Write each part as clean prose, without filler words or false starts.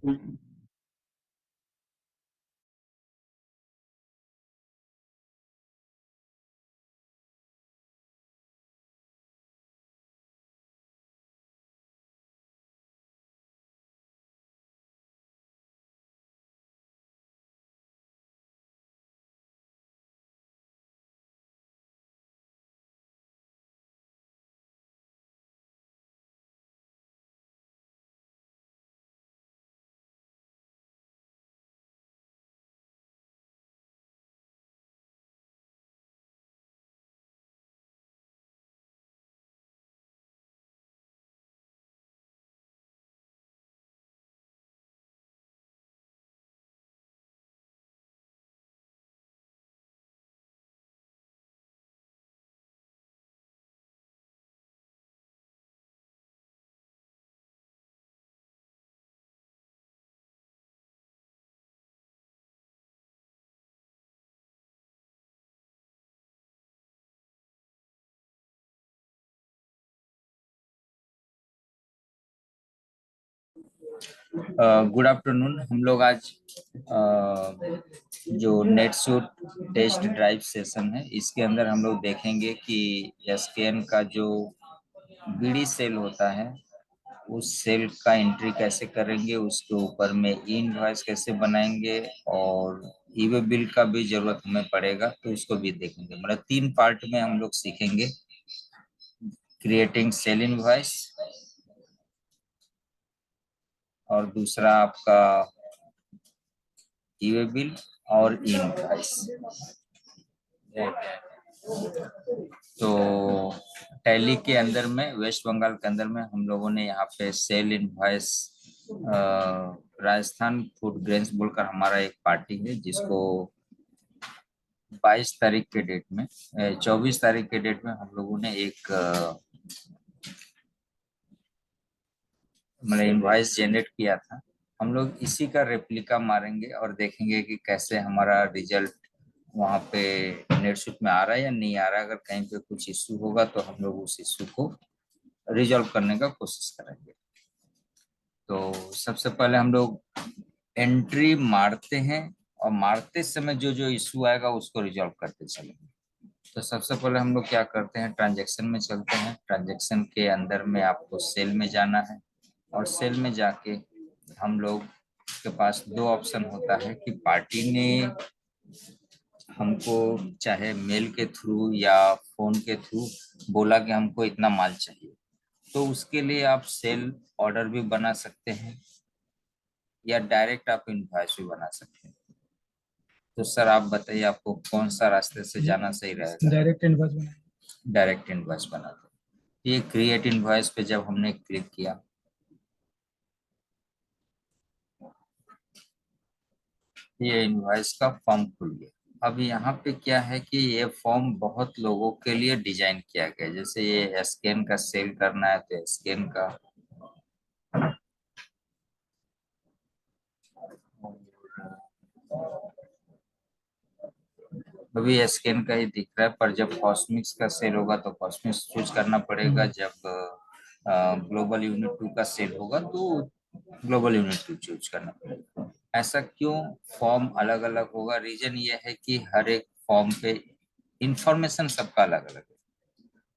Good afternoon. हम लोग आज जो नेटसूट टेस्ट ड्राइव सेशन है, इसके अंदर हम लोग देखेंगे कि एसकेएन का जो बीडी सेल होता है, उस सेल का एंट्री कैसे करेंगे, उसके ऊपर में ई इनवॉइस कैसे बनाएंगे, और ईवे बिल का भी जरूरत हमें पड़ेगा, तो उसको भी देखेंगे। मतलब 3 पार्ट में हम लोग सीखेंगे। क्रिएटिंग सेल इनवॉइस, और दूसरा आपका ईवे बिल और ई इनवॉइस। तो टैली के अंदर में, वेस्ट बंगाल के अंदर में, हम लोगों ने यहाँ पे sale invoice Rajasthan food grains बोलकर हमारा एक पार्टी है, जिसको 22 तारीख के डेट में 24 तारीख के डेट में हम लोगों ने एक मतलब इनवॉइस जनरेट किया था। हम लोग इसी का रेप्लिका मारेंगे और देखेंगे कि कैसे हमारा रिजल्ट वहाँ पे नेटसूट में आ रहा है या नहीं आ रहा है। अगर कहीं पे कुछ इश्यू होगा तो हम लोग उस इश्यू को रिजॉल्व करने का कोशिश करेंगे। तो सबसे पहले हम लोग एंट्री मारते हैं, और मारते समय जो जो इश्यू आएगा उसको रिजॉल्व करते चलेंगे। तो सबसे पहले हम लोग क्या करते हैं, ट्रांजैक्शन में चलते हैं। ट्रांजैक्शन के अंदर में आपको सेल में जाना है, और सेल में जाके हम लोग के पास 2 ऑप्शन होता है कि पार्टी ने हमको चाहे मेल के थ्रू या फोन के थ्रू बोला कि हमको इतना माल चाहिए, तो उसके लिए आप सेल ऑर्डर भी बना सकते हैं, या डायरेक्ट आप इनवॉइस भी बना सकते हैं। तो सर आप बताइए, आपको कौन सा रास्ते से जाना सही रहेगा? डायरेक्ट इनवॉइस बना। डायरेक्ट इनवॉइस बना दो। ये क्रिएट इनवॉइस पे जब हमने क्लिक किया, ये इनवॉइस का फॉर्म खुल गया। अब यहाँ पे क्या है कि ये फॉर्म बहुत लोगों के लिए डिजाइन किया गया है। जैसे ये स्कैन का सेल करना है तो स्कैन का, अभी स्कैन का ही दिख रहा है, पर जब कॉस्मिक्स का सेल होगा तो कॉस्मिक्स चूज करना पड़ेगा। जब ग्लोबल यूनिट 2 का सेल होगा तो ग्लोबल यूनिट 2 चूज करना पड़ेगा। ऐसा क्यों फॉर्म अलग अलग होगा? रीजन ये है कि हर एक फॉर्म पे इंफॉर्मेशन सबका अलग अलग है।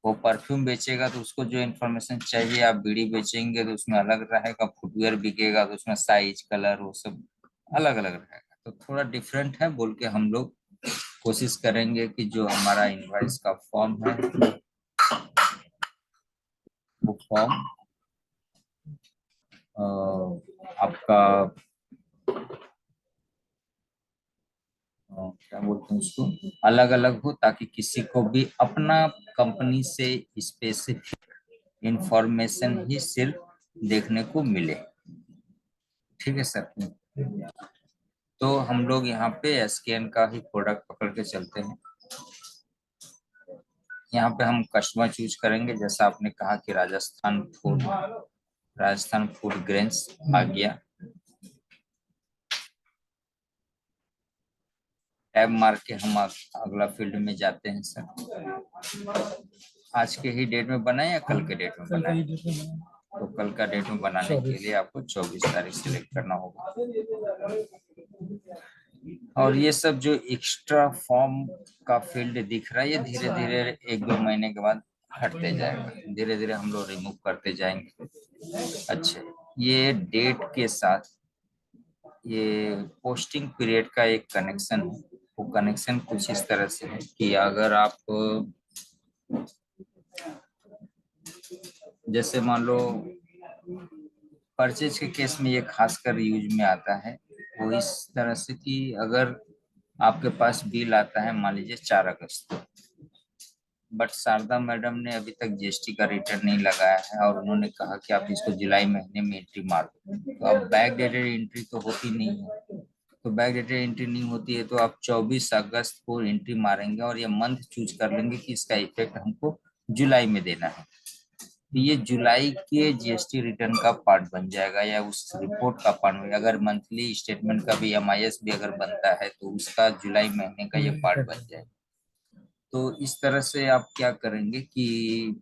वो परफ्यूम बेचेगा तो उसको जो इन्फॉर्मेशन चाहिए, आप बीड़ी बेचेंगे तो उसमें अलग रहेगा, फुटवेयर बिकेगा तो उसमें साइज कलर वो सब अलग अलग रहेगा। तो थोड़ा डिफरेंट है बोल के हम लोग कोशिश करेंगे कि जो हमारा इनवॉइस का फॉर्म है, वो फॉर्म आपका क्या बोलते हैं उसको, अलग अलग हो, ताकि किसी को भी अपना कंपनी से स्पेसिफिक इंफॉर्मेशन ही सिर्फ देखने को मिले। ठीक है सर। तो हम लोग यहाँ पे एसकेएन का ही प्रोडक्ट पकड़ के चलते हैं। यहाँ पे हम कस्टमर चूज करेंगे, जैसा आपने कहा कि राजस्थान फूड ग्रेन्स आ गया। टैब मार के हम अगला फील्ड में जाते हैं सर। आज के ही डेट में बनाए या कल के डेट में बनाए? तो कल का डेट में बनाने के लिए आपको 24 तारीख सिलेक्ट करना होगा। और ये सब जो एक्स्ट्रा फॉर्म का फील्ड दिख रहा है, ये धीरे धीरे 1-2 महीने के बाद हटते जाएगा, धीरे धीरे हम लोग रिमूव करते जाएंगे। अच्छा, ये डेट के साथ ये पोस्टिंग पीरियड का एक कनेक्शन है। वो कनेक्शन कुछ इस तरह से है कि अगर आप जैसे मान लो परचेज के केस में ये खासकर यूज में आता है, वो इस तरह से कि अगर आपके पास बिल आता है मान लीजिए 4 अगस्त, बट शारदा मैडम ने अभी तक जीएसटी का रिटर्न नहीं लगाया है और उन्होंने कहा कि आप इसको जुलाई महीने में एंट्री मार दो, तो अब बैक डेटेड एंट्री तो होती नहीं है। तो बैक डेटेड एंट्री नहीं होती है तो आप 24 अगस्त को एंट्री मारेंगे और ये मंथ चूज कर लेंगे कि इसका इफेक्ट हमको जुलाई में देना है। तो ये जुलाई के जीएसटी रिटर्न का पार्ट बन जाएगा या उस रिपोर्ट का पार्ट बन, अगर मंथली स्टेटमेंट का भी एमआईएस भी अगर बनता है तो उसका जुलाई महीने का ये पार्ट बन जाएगा। तो इस तरह से आप क्या करेंगे कि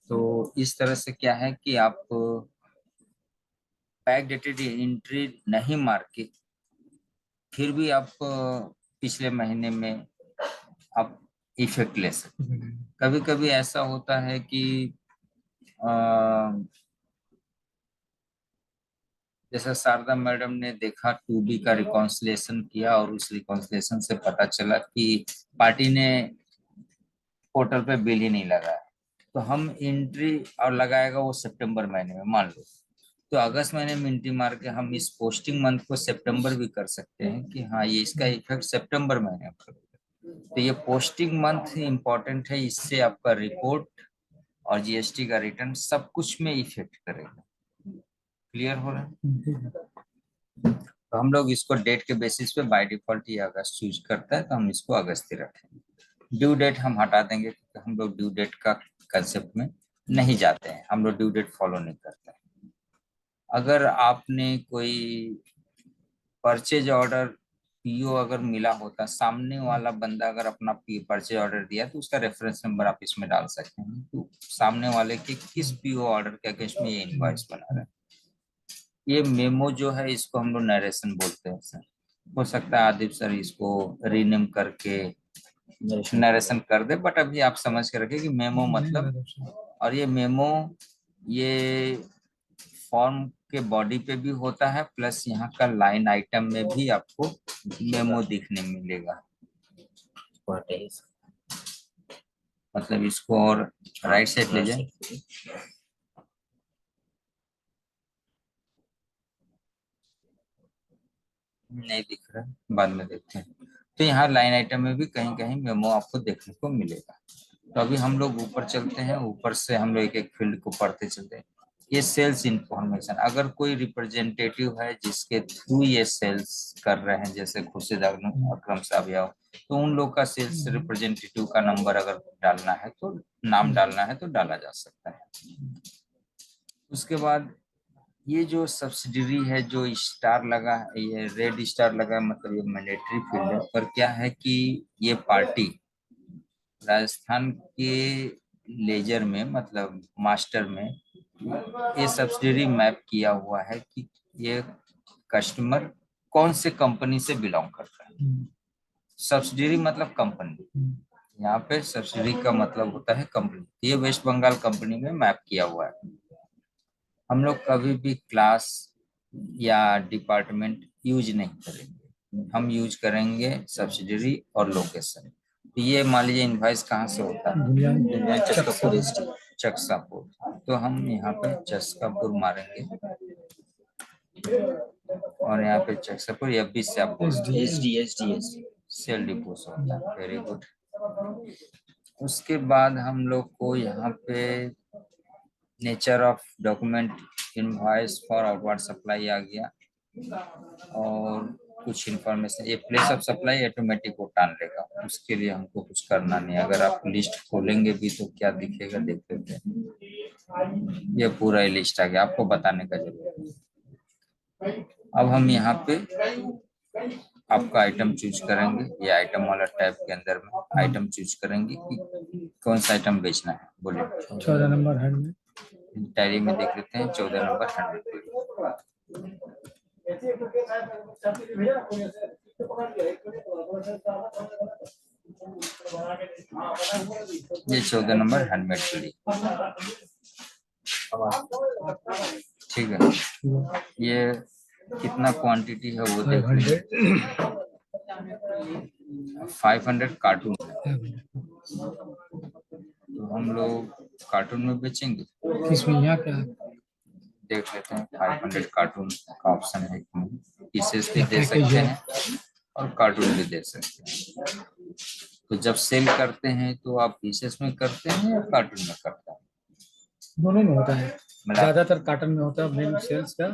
तो इस तरह से क्या है कि आप बैक डेटेड एंट्री नहीं मार के फिर भी आप पिछले महीने में आप इफेक्ट ले सकते। कभी कभी ऐसा होता है कि अ, जैसा शारदा मैडम ने देखा 2B का रिकॉन्सिलेशन किया और उस रिकॉन्सिलेशन से पता चला कि पार्टी ने पोर्टल पे बिल ही नहीं लगाया, तो हम एंट्री और लगाएगा वो सितंबर महीने में मान लो, तो अगस्त महीने में एंट्री मार के हम इस पोस्टिंग मंथ को सितंबर भी कर सकते हैं कि हाँ ये इसका इफेक्ट सितंबर महीने में पड़ेगा। तो ये पोस्टिंग मंथ इंपॉर्टेंट है, इससे आपका रिपोर्ट और जीएसटी का रिटर्न सब कुछ में इफेक्ट करेगा। क्लियर हो रहा है? तो हम लोग इसको डेट के बेसिस पे बाय डिफॉल्ट ये अगस्त चूज करता है, तो हम इसको अगस्त ही रखेंगे। ड्यू डेट हम हटा देंगे क्योंकि हम लोग ड्यू डेट का कंसेप्ट में नहीं जाते हैं, हम लोग ड्यू डेट फॉलो नहीं करते हैं। अगर आपने कोई परचेज ऑर्डर पीओ अगर मिला होता, सामने वाला बंदा अगर अपना परचेज ऑर्डर दिया तो उसका रेफरेंस नंबर आप इसमें डाल सकते हैं, तो सामने वाले के किस पीओ ऑर्डर के अगेंस्ट में ये इनवॉइस बना रहा है। ये मेमो जो है इसको हम लोग नरेशन बोलते हैं सर। हो सकता है आदिप सर इसको रीनेम करके नरेशन कर दे, बट अभी आप समझ के रखिए कि मेमो मतलब, और ये मेमो ये फॉर्म के बॉडी पे भी होता है प्लस यहाँ का लाइन आइटम में भी आपको मेमो दिखने मिलेगा। मतलब इसको और राइट साइड ले जाए, नहीं दिख रहा है, बाद में देखते हैं। तो यहाँ लाइन आइटम में भी कहीं कहीं मेमो आपको देखने को मिलेगा। तो अभी हम लोग ऊपर चलते हैं, ऊपर से हम लोग एक एक फील्ड को पढ़ते चलते हैं। ये सेल्स इंफॉर्मेशन, अगर कोई रिप्रेजेंटेटिव है जिसके थ्रू ये सेल्स कर रहे हैं, जैसे खुर्शीद अकरम साहब या, तो उन लोग का सेल्स रिप्रेजेंटेटिव का नंबर अगर डालना है तो नाम डालना है तो डाला जा सकता है। उसके बाद ये जो सब्सिडरी है जो स्टार लगा है, ये रेड स्टार लगा है, मतलब ये मैंडेटरी फील्ड है, पर क्या है कि ये पार्टी राजस्थान के लेजर में मतलब मास्टर में ये सब्सिडरी मैप किया हुआ है कि ये कस्टमर कौन से कंपनी से बिलोंग करता है। सब्सिडरी मतलब कंपनी, यहाँ पे सब्सिडरी का मतलब होता है कंपनी। ये वेस्ट बंगाल कंपनी में मैप किया हुआ है। हम लोग कभी भी क्लास या डिपार्टमेंट यूज नहीं करेंगे, हम यूज करेंगे सब्सिडरी और लोकेशन। तो ये मान लीजिए इनवाइस कहाँ से होता है, चक्कापुर डिस्ट्रिक्ट, चक्सापुर, तो हम यहाँ पे चक्सापुर मारेंगे और यहाँ पे चक्सापुर या बीस से आपको एस डी सेल डिपो से होता है। Very good. उसके बाद हम लोग को यहाँ पे nature of document invoice for outward supply आ गया, और कुछ इन्फॉर्मेशन, ये प्लेस ऑफ सप्लाई ऑटोमेटिक वो टान लेगा, उसके लिए हमको कुछ करना नहीं। अगर आप लिस्ट खोलेंगे भी तो क्या दिखेगा देख लेते हैं, ये पूरा ही लिस्ट आ गया, आपको बताने का जरूरत नहीं। अब हम यहाँ पे आपका आइटम चूज करेंगे, ये आइटम वाला टैब के अंदर में आइटम चूज करेंगे कि कौन सा आइटम बेचना है। बोलिए। 14 नंबर हैंड में डायरी में देख लेते हैं 14 नंबर हैंड। ये 14 नंबर हैंडमेड चूड़ी, ठीक है। ये कितना क्वांटिटी है वो देख लीजिए। 500 कार्टून है, तो हम लोग कार्टून में बेचेंगे। इसमें यहाँ क्या है? देख लेते हैं 500 कार्टून का ऑप्शन है कि नहीं। पीसेस भी दे पैकेज सकते है। हैं और कार्टून भी दे सकते हैं। तो जब सेल करते हैं तो आप पीसेस में करते हैं या कार्टून में करते हैं? दोनों में होता है, मिला ज्यादातर कार्टन में होता है मेन सेल्स का।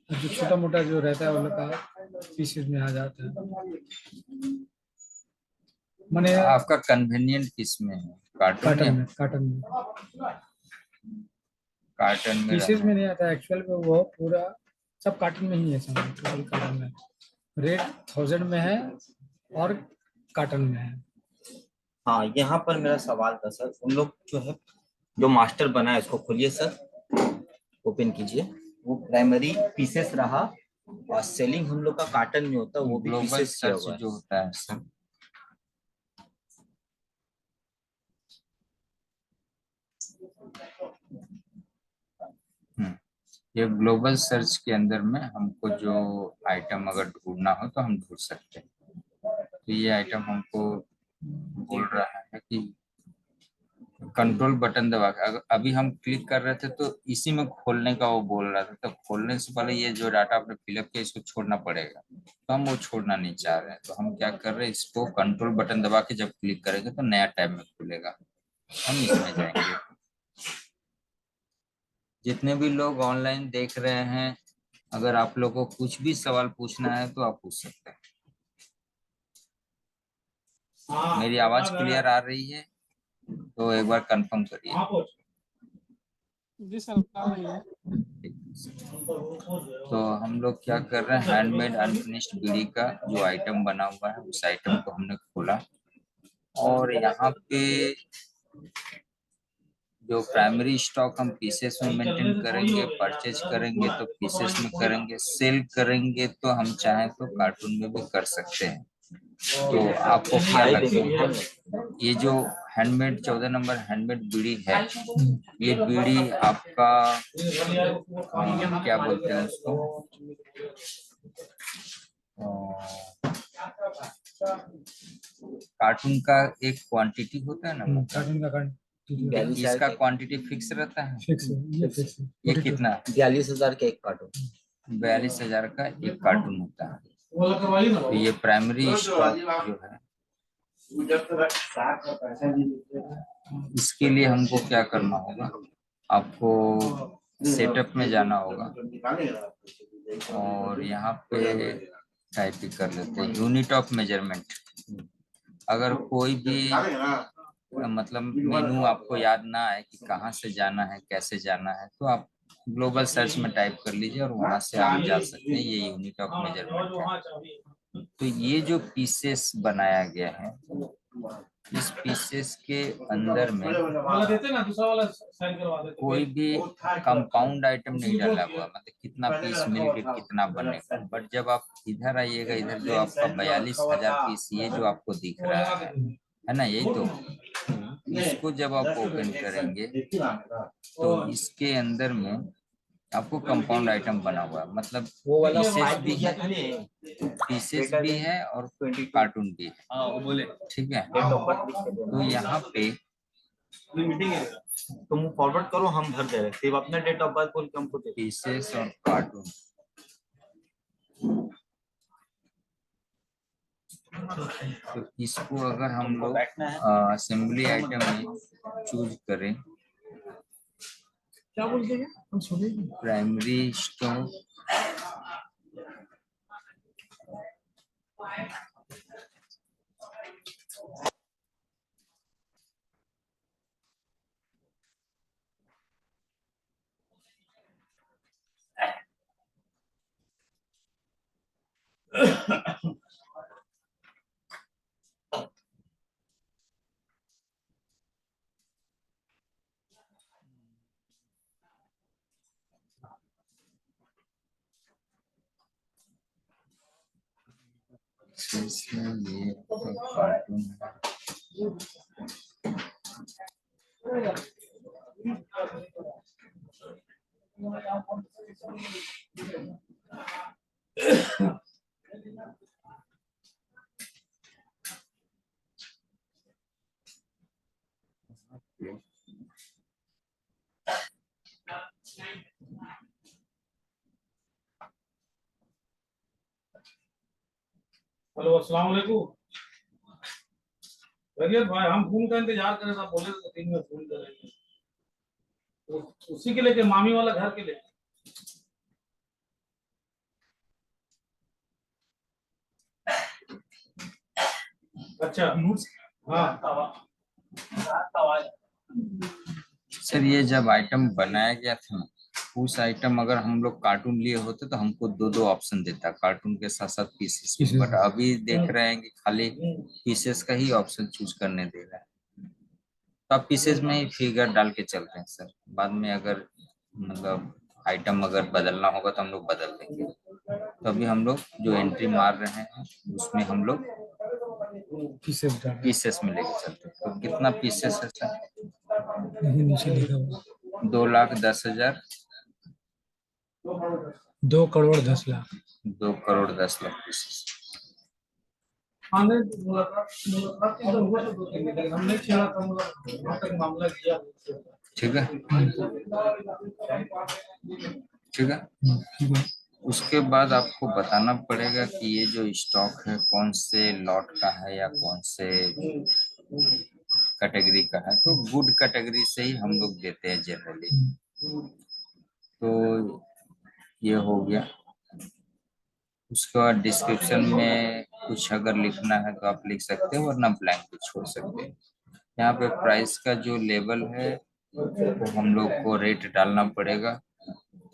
जो छोटा मोटा जो रहता है वो लोग का पीसेज में आ जाता है। मैंने आपका कन्वीनियंट किस में है, कार्टून या काटन में कार्टन में पीसेज रहना में है? नहीं आता एक्चुअल में, वो पूरा सब काटन में ही है, सामान टोटल काटन में। रेट 1000 में है और काटन में है। हाँ, यहाँ पर मेरा सवाल था सर, उन लोग जो है जो मास्टर बना है उसको खोलिए सर, ओपन कीजिए। वो प्राइमरी पीसेस रहा और सेलिंग हम लोग का कार्टन में होता है, वो भी ग्लोबल पीसेस किया सर्च हुआ है। जो होता है सर, ये ग्लोबल सर्च के अंदर में हमको जो आइटम अगर ढूंढना हो तो हम ढूंढ सकते हैं। तो ये आइटम हमको बोल रहा है कि कंट्रोल बटन दबा के, अगर अभी हम क्लिक कर रहे थे तो इसी में खोलने का वो बोल रहा था, तो खोलने से पहले ये जो डाटा आपने फिलअप किया इसको छोड़ना पड़ेगा। तो हम वो छोड़ना नहीं चाह रहे हैं, तो हम क्या कर रहे हैं, इसको कंट्रोल बटन दबा के जब क्लिक करेंगे तो नया टैब में खुलेगा, हम इसमें जाएंगे। जितने भी लोग ऑनलाइन देख रहे हैं, अगर आप लोगों को कुछ भी सवाल पूछना है तो आप पूछ सकते हैं। मेरी आवाज क्लियर आ रही है तो एक बार कंफर्म करिए। जी सर, आ रही है। तो हम लोग क्या कर रहे हैं, हैंडमेड अनफिनिश्ड बीड़ी का जो आइटम बना हुआ है उस आइटम को हमने खोला, और यहाँ पे जो प्राइमरी स्टॉक हम पीसेस में मेंटेन करेंगे, परचेज करेंगे तो पीसेस में करेंगे, सेल करेंगे तो हम चाहें तो कार्टून में भी कर सकते हैं। तो आपको क्या लगता है, ये जो हैंडमेड 14 नंबर हैंडमेड बीड़ी है, ये बीड़ी आपका क्या बोलते हैं उसको, कार्टून का एक क्वांटिटी होता है ना, कार्टन का बयालीस हजार इसका का क्वांटिटी फिक्स रहता है। फिक्स है, ये फिक्स है। ये कितना? 42,000 का एक कार्टून। 42,000 का एक कार्टून होता है। तो ये प्राइमरी स्टॉक जो है, इसके लिए हमको क्या करना होगा, आपको सेटअप में जाना होगा और यहाँ पे टाइपिंग कर लेते हैं यूनिट ऑफ मेजरमेंट। अगर कोई भी मतलब मेनू आपको याद ना आए कि कहाँ से जाना है कैसे जाना है, तो आप ग्लोबल सर्च में टाइप कर लीजिए और वहां से आप जा सकते हैं। ये यूनिट ऑफ मेजरमेंट है। तो ये जो पीसेस बनाया गया है, इस पीसेस के अंदर में कोई भी कंपाउंड आइटम नहीं डाला हुआ, मतलब कितना पीस मिलकर कितना बनेगा। बट जब आप इधर आइएगा, इधर जो आपका 42,000 पीस ये जो आपको दिख रहा है ना, यही तो, इसको जब आप ओपन करेंगे तो इसके अंदर में आपको कंपाउंड आइटम बना हुआ है, मतलब पीसेस भी है और कार्टून भी है, ठीक है। तो यहाँ पे तुम फॉरवर्ड करो, हम भर दे रहे हैं, सिर्फ अपना डेट ऑफ बर्थ बोल के हमको दे। पीसेस और कार्टून, तो इसको अगर हम लोग असेंबली आइटम में चूज करें, क्या बोलते हैं हम सुने? प्राइमरी स्टॉक, इसमें ये तो कार्टून है। हेलो, अस्सलाम वालेकुम। रैयत भाई, हम फोन का इंतजार कर रहे थे, बोले थे 3 मिनट फोन करेंगे। उसी के लेके, मामी वाला घर के लिए। अच्छा, हाँ। सर ये जब आइटम बनाया गया था ना, उस आइटम अगर हम लोग कार्टून लिए होते तो हमको दो दो ऑप्शन देता, कार्टून के साथ साथ पीसेस में। बट अभी देख रहे हैं कि खाली पीसेस का ही ऑप्शन चूज करने दे रहा है। तो आप पीसेस में ही फिगर डाल के चलते हैं सर। बाद में अगर मतलब आइटम अगर बदलना होगा तो हम लोग बदल देंगे। तो अभी हम लोग जो एंट्री मार रहे हैं उसमें हम लोग पीसेस में लेके चलते हैं। तो कितना पीसेस है सर? नीचे लिखा हुआ 2,10,000। 2,10,00,000। 2,10,00,000 पीसेस। हमने मुलाकात की तो हुआ तो 2-3 दिन, लेकिन हमने छेड़ा था, वहाँ तक मामला किया। ठीक है, ठीक है। ठीक है। उसके बाद आपको बताना पड़ेगा कि ये जो स्टॉक है कौन से लॉट का है या कौन से कैटेगरी का है। तो गुड कैटेगरी से ही हम लोग देते हैं जनरली। तो ये हो गया। उसके बाद डिस्क्रिप्शन में कुछ अगर लिखना है तो आप लिख सकते हो, वरना ब्लैंक भी छोड़ सकते हैं। यहाँ पे प्राइस का जो लेवल है वो हम लोग को रेट डालना पड़ेगा।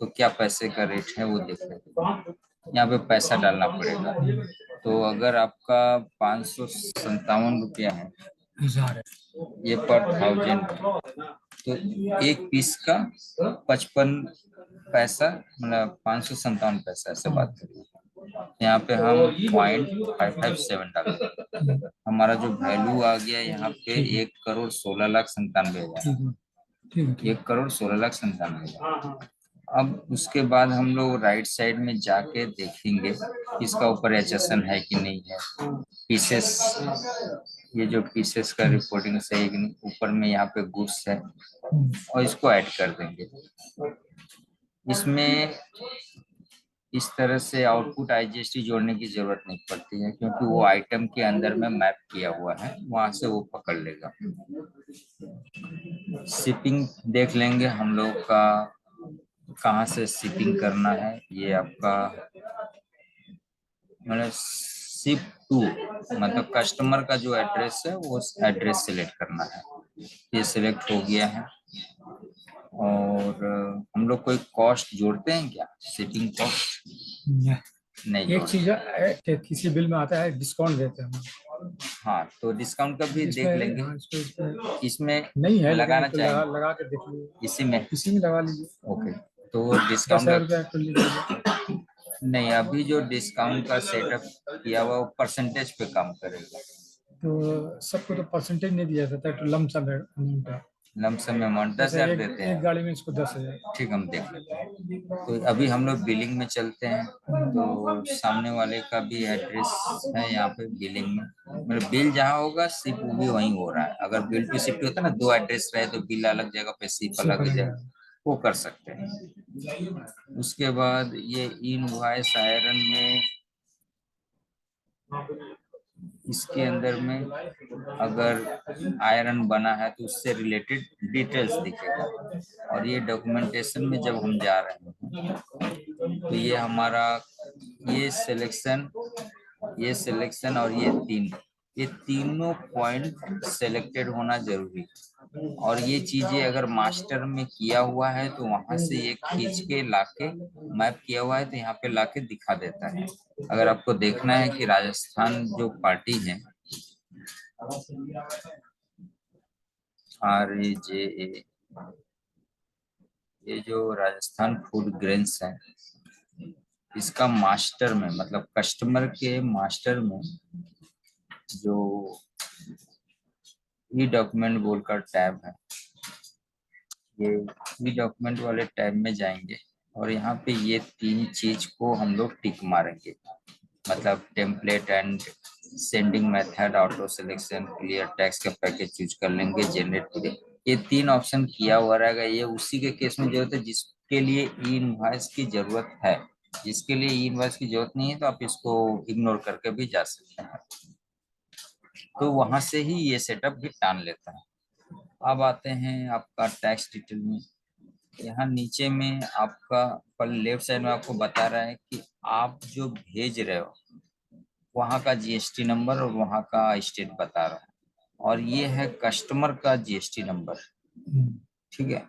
तो क्या पैसे का रेट है वो देख लेते हैं। यहाँ पे पैसा डालना पड़ेगा। तो अगर आपका 557 रुपया है, 1000 है। ये पर 1000 है, तो एक पीस का 55 पैसा, मतलब 557 पैसा ऐसे बात करिए। यहाँ पे हम 0.557 डालते हैं। हमारा जो वैल्यू आ गया यहाँ पे 1,16,97,000। ठीक है। 1,16,97,000। अब उसके बाद हम लोग राइट साइड में जाके देखेंगे इसका ऊपर एचएसएन है कि नहीं है। पीसेस, ये जो पीसेस का रिपोर्टिंग सही है कि नहीं। ऊपर में यहाँ पे गुड्स है और इसको ऐड कर देंगे। इसमें इस तरह से आउटपुट आईजीएसटी जोड़ने की जरूरत नहीं पड़ती है, क्योंकि वो आइटम के अंदर में मैप किया हुआ है, वहां से वो पकड़ लेगा। शिपिंग देख लेंगे हम लोग का, कहाँ से शिपिंग करना है। ये आपका मतलब शिप टू, मतलब कस्टमर का जो एड्रेस है वो एड्रेस सिलेक्ट करना है। ये सिलेक्ट हो गया है। और हम लोग कोई कॉस्ट जोड़ते हैं क्या? शिपिंग कॉस्ट नहीं एक चीज किसी बिल में आता है, डिस्काउंट देते हैं। हाँ, तो डिस्काउंट का भी देख लेंगे। इसमें नहीं है, लगाना चाहिए, लगा के देख लीजिए। इसी में लगा लीजिए। ओके। तो 10,000 डिस्काउंट रुपया नहीं, अभी जो डिस्काउंट का सेटअप किया हुआ वो परसेंटेज पे काम करेगा। तो सबको तो परसेंटेज नहीं दिया जाता है, तो लमसम अमाउंट है। लमसम अमाउंट 10,000 देते हैं। एक गाड़ी में इसको 10,000। ठीक, हम देख लेते हैं। तो अभी हम लोग बिलिंग में चलते हैं। तो सामने वाले का भी एड्रेस है यहाँ पे बिलिंग में। मतलब बिल जहाँ होगा शिप वो भी वहीं हो रहा है। अगर बिल टू शिफ्ट होता है ना, 2 एड्रेस रहे तो बिल अलग जगह पे शिप अलग जगह, वो कर सकते हैं। उसके बाद ये इनवॉइस आयरन में, इसके अंदर में अगर आयरन बना है तो उससे रिलेटेड डिटेल्स दिखेगा। और ये डॉक्यूमेंटेशन में जब हम जा रहे हैं तो ये हमारा ये सिलेक्शन और ये तीनों पॉइंट सिलेक्टेड होना जरूरी है। और ये चीजें अगर मास्टर में किया हुआ है तो वहां से ये खींच के लाके, मैप किया हुआ है तो यहाँ पे लाके दिखा देता है। अगर आपको देखना है कि राजस्थान जो पार्टी है RAJA, ये जो राजस्थान फूड ग्रेन्स है, इसका मास्टर में मतलब कस्टमर के मास्टर में जो ई डॉक्यूमेंट बोलकर टैब है, ये ई डॉक्यूमेंट वाले टैब में जाएंगे और यहाँ पे ये 3 चीज को हम लोग टिक मारेंगे, मतलब template and sending method, auto selection, clear tax का पैकेज चूज कर लेंगे, जनरेट पीडीएफ। ये 3 ऑप्शन किया हुआ रहेगा। ये उसी के केस में जरूरत है जिसके लिए ई इनवॉइस की जरूरत है। जिसके लिए ई इनवॉइस की जरूरत नहीं है तो आप इसको इग्नोर करके भी जा सकते हैं। तो वहां से ही ये सेटअप भी टान लेता है। अब आते हैं आपका टैक्स डिटेल में। यहाँ नीचे में आपका पर लेफ्ट साइड में आपको बता रहा है कि आप जो भेज रहे हो वहाँ का जीएसटी नंबर और वहाँ का स्टेट बता रहा है, और ये है कस्टमर का जीएसटी नंबर, ठीक है।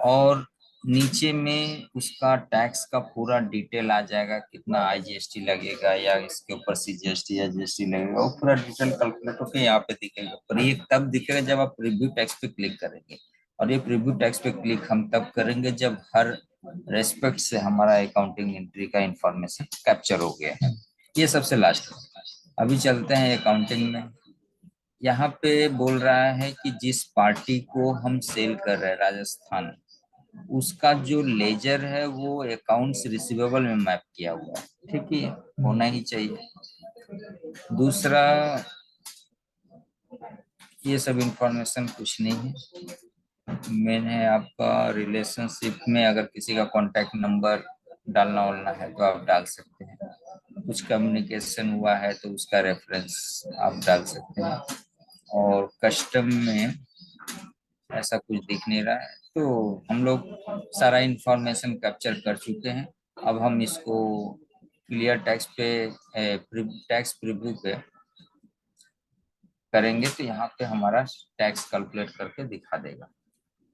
और नीचे में उसका टैक्स का पूरा डिटेल आ जाएगा, कितना आईजीएसटी लगेगा या इसके ऊपर सीजीएसटी या जीएसटी लगेगा, वो पूरा डिटेल कैलकुलेट होकर यहाँ पे दिखेगा। पर ये तब दिखेगा जब आप प्रीव्यू टैक्स पे क्लिक करेंगे, और ये प्रीव्यू टैक्स पे क्लिक हम तब करेंगे जब हर रेस्पेक्ट से हमारा अकाउंटिंग एंट्री का इंफॉर्मेशन कैप्चर हो गया है। ये सबसे लास्ट है। अभी चलते हैं अकाउंटिंग में। यहाँ पे बोल रहा है कि जिस पार्टी को हम सेल कर रहे हैं राजस्थान, उसका जो लेजर है वो अकाउंट्स रिसीवेबल में मैप किया हुआ है, ठीक है, होना ही चाहिए। दूसरा, ये सब इंफॉर्मेशन कुछ नहीं है। मेन है आपका रिलेशनशिप में अगर किसी का कांटेक्ट नंबर डालना वालना है तो आप डाल सकते हैं। कुछ कम्युनिकेशन हुआ है तो उसका रेफरेंस आप डाल सकते हैं। और कस्टम में ऐसा कुछ दिख नहीं रहा है, तो हम लोग सारा इंफॉर्मेशन कैप्चर कर चुके हैं। अब हम इसको क्लियर टैक्स पे टैक्स प्रीव्यू पे करेंगे तो यहाँ पे हमारा टैक्स कैलकुलेट करके दिखा देगा।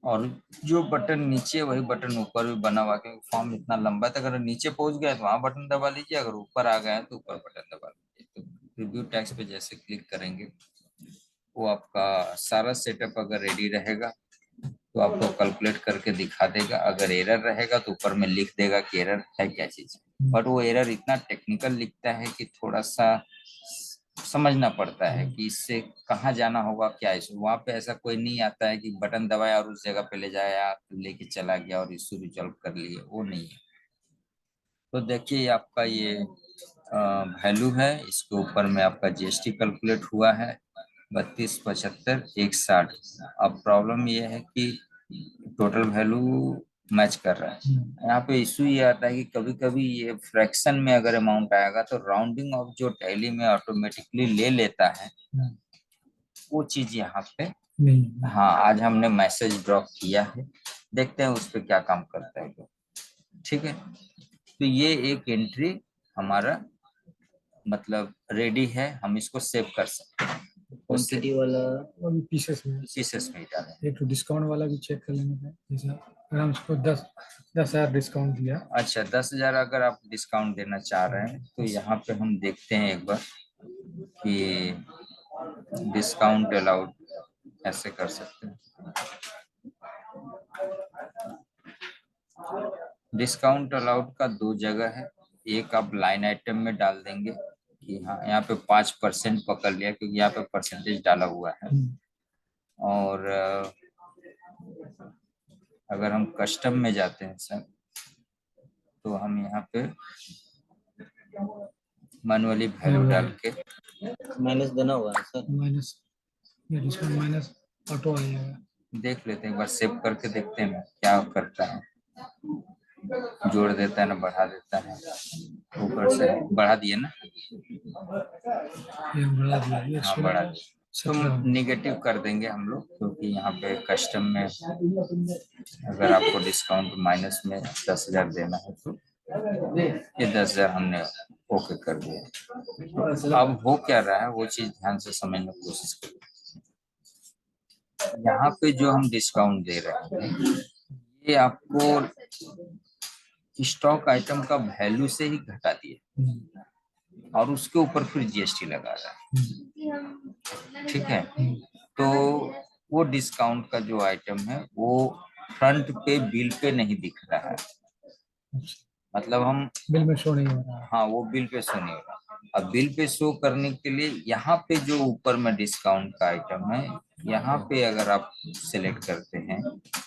और जो बटन नीचे वही बटन ऊपर भी बना हुआ, क्योंकि फॉर्म इतना लंबा है, तो अगर नीचे पहुंच गया तो वहां बटन दबा लीजिए, अगर ऊपर आ गया तो ऊपर बटन दबा लीजिए। तो प्रीव्यू टैक्स पे जैसे क्लिक करेंगे वो आपका सारा सेटअप अगर रेडी रहेगा तो आपको कैलकुलेट करके दिखा देगा। अगर एरर रहेगा तो ऊपर में लिख देगा कि एरर है क्या चीज, बट वो एरर इतना टेक्निकल लिखता है कि थोड़ा सा समझना पड़ता है कि इससे कहाँ जाना होगा, क्या इशू। वहां पे ऐसा कोई नहीं आता है कि बटन दबाया और उस जगह पे ले जाया तो लेके चला गया और इशू रिजॉल्व कर लिए, वो नहीं है। तो देखिए आपका ये वैल्यू है, इसके ऊपर में आपका जीएसटी कैलकुलेट हुआ है 32,75,160। अब प्रॉब्लम ये है कि टोटल वैल्यू मैच कर रहा है। यहाँ पे इशू ये आता है कि कभी कभी ये फ्रैक्शन में अगर अमाउंट आएगा तो राउंडिंग ऑफ जो टैली में ऑटोमेटिकली ले लेता है, वो चीज यहाँ पे नहीं। हाँ, आज हमने मैसेज ड्रॉप किया है, देखते हैं उस पर क्या काम करता है तो। ठीक है, तो ये एक एंट्री हमारा मतलब रेडी है, हम इसको सेव कर सकते हैं। क्वांटिटी वाला अभी पीसेस में ही डालें। एक तो डिस्काउंट वाला भी चेक कर लेना है। जैसे अगर हम उसको 10,000 डिस्काउंट दिया, अच्छा 10,000 अगर आप डिस्काउंट देना चाह रहे हैं तो यहाँ पे हम देखते हैं एक बार कि डिस्काउंट अलाउड ऐसे कर सकते हैं। डिस्काउंट अलाउड का 2 जगह है, एक आप लाइन आइटम में डाल देंगे कि हाँ यहाँ पे 5% पकड़ लिया क्योंकि यहाँ पे परसेंटेज डाला हुआ है। और अगर हम कस्टम में जाते हैं सर तो हम यहाँ पे मैनुअली वैल्यू डाल के माइनस देना होगा सर, माइनस ऑटो आ जाएगा। देख लेते हैं एक बार, सेव करके देखते हैं क्या करता है, जोड़ देता है ना बढ़ा देता है। ऊपर से बढ़ा दिए ना, ये बढ़ा दिया, हाँ बढ़ा दिया। तो निगेटिव कर देंगे हम लोग क्योंकि यहाँ पे कस्टम में अगर आपको डिस्काउंट माइनस में 10,000 देना है तो ये 10,000 हमने ओके कर दिया। तो अब हो क्या रहा है वो चीज ध्यान से समझने की कोशिश करिए। यहाँ पे जो हम डिस्काउंट दे रहे हैं ये आपको स्टॉक आइटम का वैल्यू से ही घटा दिए और उसके ऊपर फिर जीएसटी लगा रहा है, ठीक है। तो वो डिस्काउंट का जो आइटम है वो फ्रंट पे बिल पे नहीं दिख रहा है, मतलब हम बिल में शो नहीं हो रहा है। हाँ वो बिल पे शो नहीं होगा। अब बिल पे शो करने के लिए यहाँ पे जो ऊपर में डिस्काउंट का आइटम है, यहाँ पे अगर आप सिलेक्ट करते हैं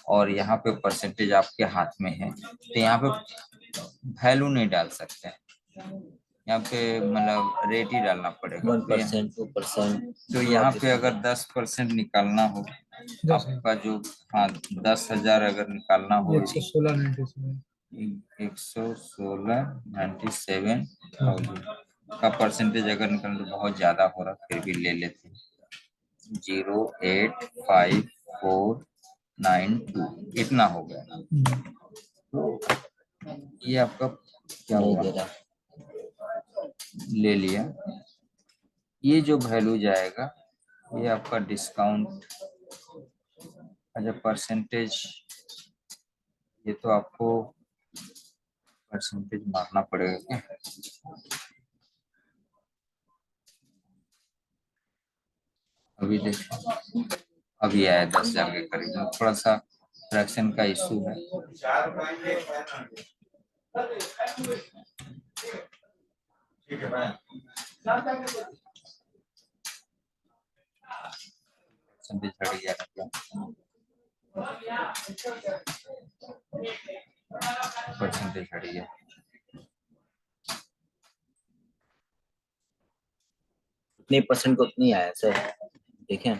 और यहाँ पे परसेंटेज आपके हाथ में है तो यहाँ पे वैल्यू नहीं डाल सकते हैं, यहाँ पे मतलब रेट ही डालना पड़ेगा। 1%, 2%। तो यहाँ पे अगर 10% निकालना हो 10 है। आपका जो, हाँ 10,000 अगर निकालना हो, ये 116.97 116,97,000 का परसेंटेज अगर निकल तो बहुत ज्यादा हो रहा, फिर भी ले लेते हैं। 0,85492 इतना हो गया। तो ये आपका क्या नहीं हुआ, दे रहा। ले लिया। ये जो वैल्यू जाएगा ये आपका डिस्काउंट, अच्छा परसेंटेज, ये तो आपको परसेंटेज मारना पड़ेगा क्या? अभी देखो, अभी आया 10,000 के करीब, थोड़ा सा फ्रैक्शन का इशू है। परसेंटेज हट गया मतलब, परसेंटेज हट गया। उतने परसेंट को उतनी आया सर, देखें।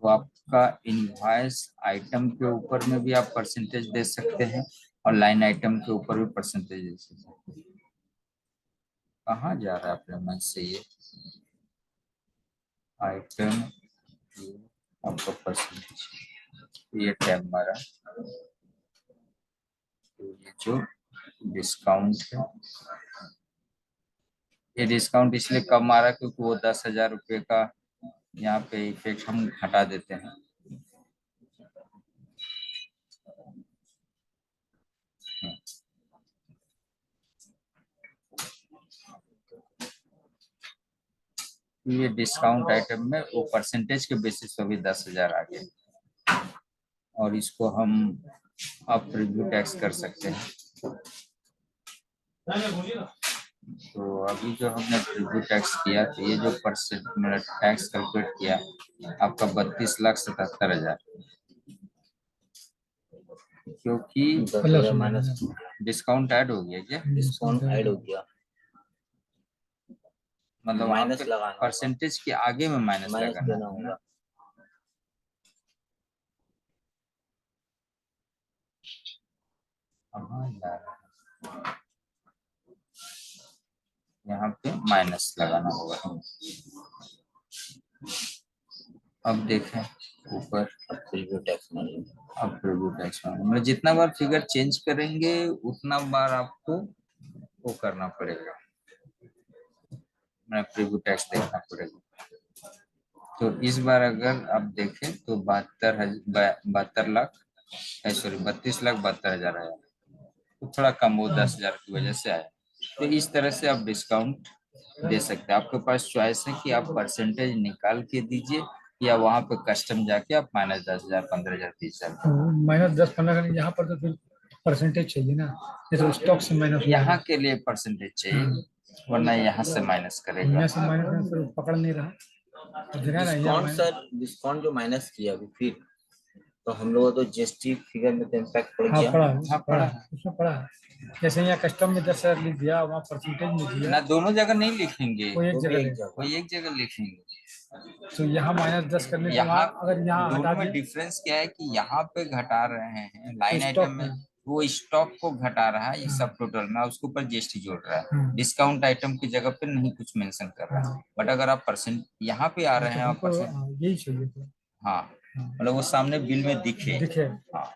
तो आपका इनवॉइस आइटम के ऊपर में भी आप परसेंटेज दे सकते हैं और लाइन आइटम के ऊपर भी परसेंटेज दे सकते हैं। कहाँ जा रहा है आपने से ये आइटम, आपका परसेंटेज, ये टैब मारा, तो ये जो डिस्काउंट है, ये डिस्काउंट इसलिए कम मारा क्योंकि वो 10,000 रुपये का यहाँ पे इफेक्ट हम हटा देते हैं। ये डिस्काउंट आइटम में वो परसेंटेज के बेसिस पे भी 10,000 आ गए और इसको हम अब रिव्यू टैक्स कर सकते हैं। तो अभी जो हमने रिव्यू टैक्स किया तो ये जो परसेंट मेरा टैक्स कैलकुलेट किया आपका 32,77,000, क्योंकि 10,000 माइनस डिस्काउंट ऐड हो गया क्या? डिस्काउंट ऐड हो गया, मतलब माइनस आपके लगाना, परसेंटेज के आगे में माइनस माइनस लगाना देना है होगा। ना। कहाँ जा रहा है, यहाँ पे माइनस लगाना होगा। अब देखें ऊपर, अब प्रीव्यू टैक्स मारिए। अब प्रीव्यू टैक्स में जितना बार फिगर चेंज करेंगे उतना बार आपको वो करना पड़ेगा, मैं प्रीव्यू टैक्स देखना पड़ेगा। तो इस बार अगर आप देखें तो 32,72,72,000 आया, तो थोड़ा कम वो 10,000 की वजह से आया। तो इस तरह से आप डिस्काउंट दे सकते हैं, आपके पास चॉइस है कि आप परसेंटेज निकाल के दीजिए या वहां पे कस्टम जाके आप -10,000, 15,000, 30,000। -10-15 यहाँ पर तो फिर परसेंटेज चाहिए ना, ये तो स्टॉक से माइनस यहाँ के लिए परसेंटेज चाहिए, वरना यहाँ से माइनस करेगा। यहाँ से माइनस फिर पकड़ नहीं रहा। डिस्काउंट सर, डिस्काउंट जो माइनस किया अभी फिर, तो हम लोग तो जीएसटी फिगर में तो इम्पैक्ट पड़ गया। पड़ा उसमें पड़ा है। जैसे यहाँ कस्टम में 10,000 लिख दिया, वहाँ परसेंटेज में दिया ना, दोनों जगह नहीं लिखेंगे, कोई एक जगह लिखेंगे। तो यहाँ -10 करने के यहाँ बाद अगर यहाँ हटा दोनों में दिया डिफरेंस क्या है कि यहाँ पे घटा रहे हैं लाइन तो आइटम में, वो स्टॉक को घटा रहा है, ये सब टोटल में उसके ऊपर जीएसटी जोड़ रहा है, डिस्काउंट आइटम की जगह पे नहीं कुछ मेंशन कर रहा है। बट अगर आप परसेंट यहाँ पे आ रहे हैं आप परसेंट, यही चाहिए था। हाँ मतलब वो सामने बिल में दिखे। हाँ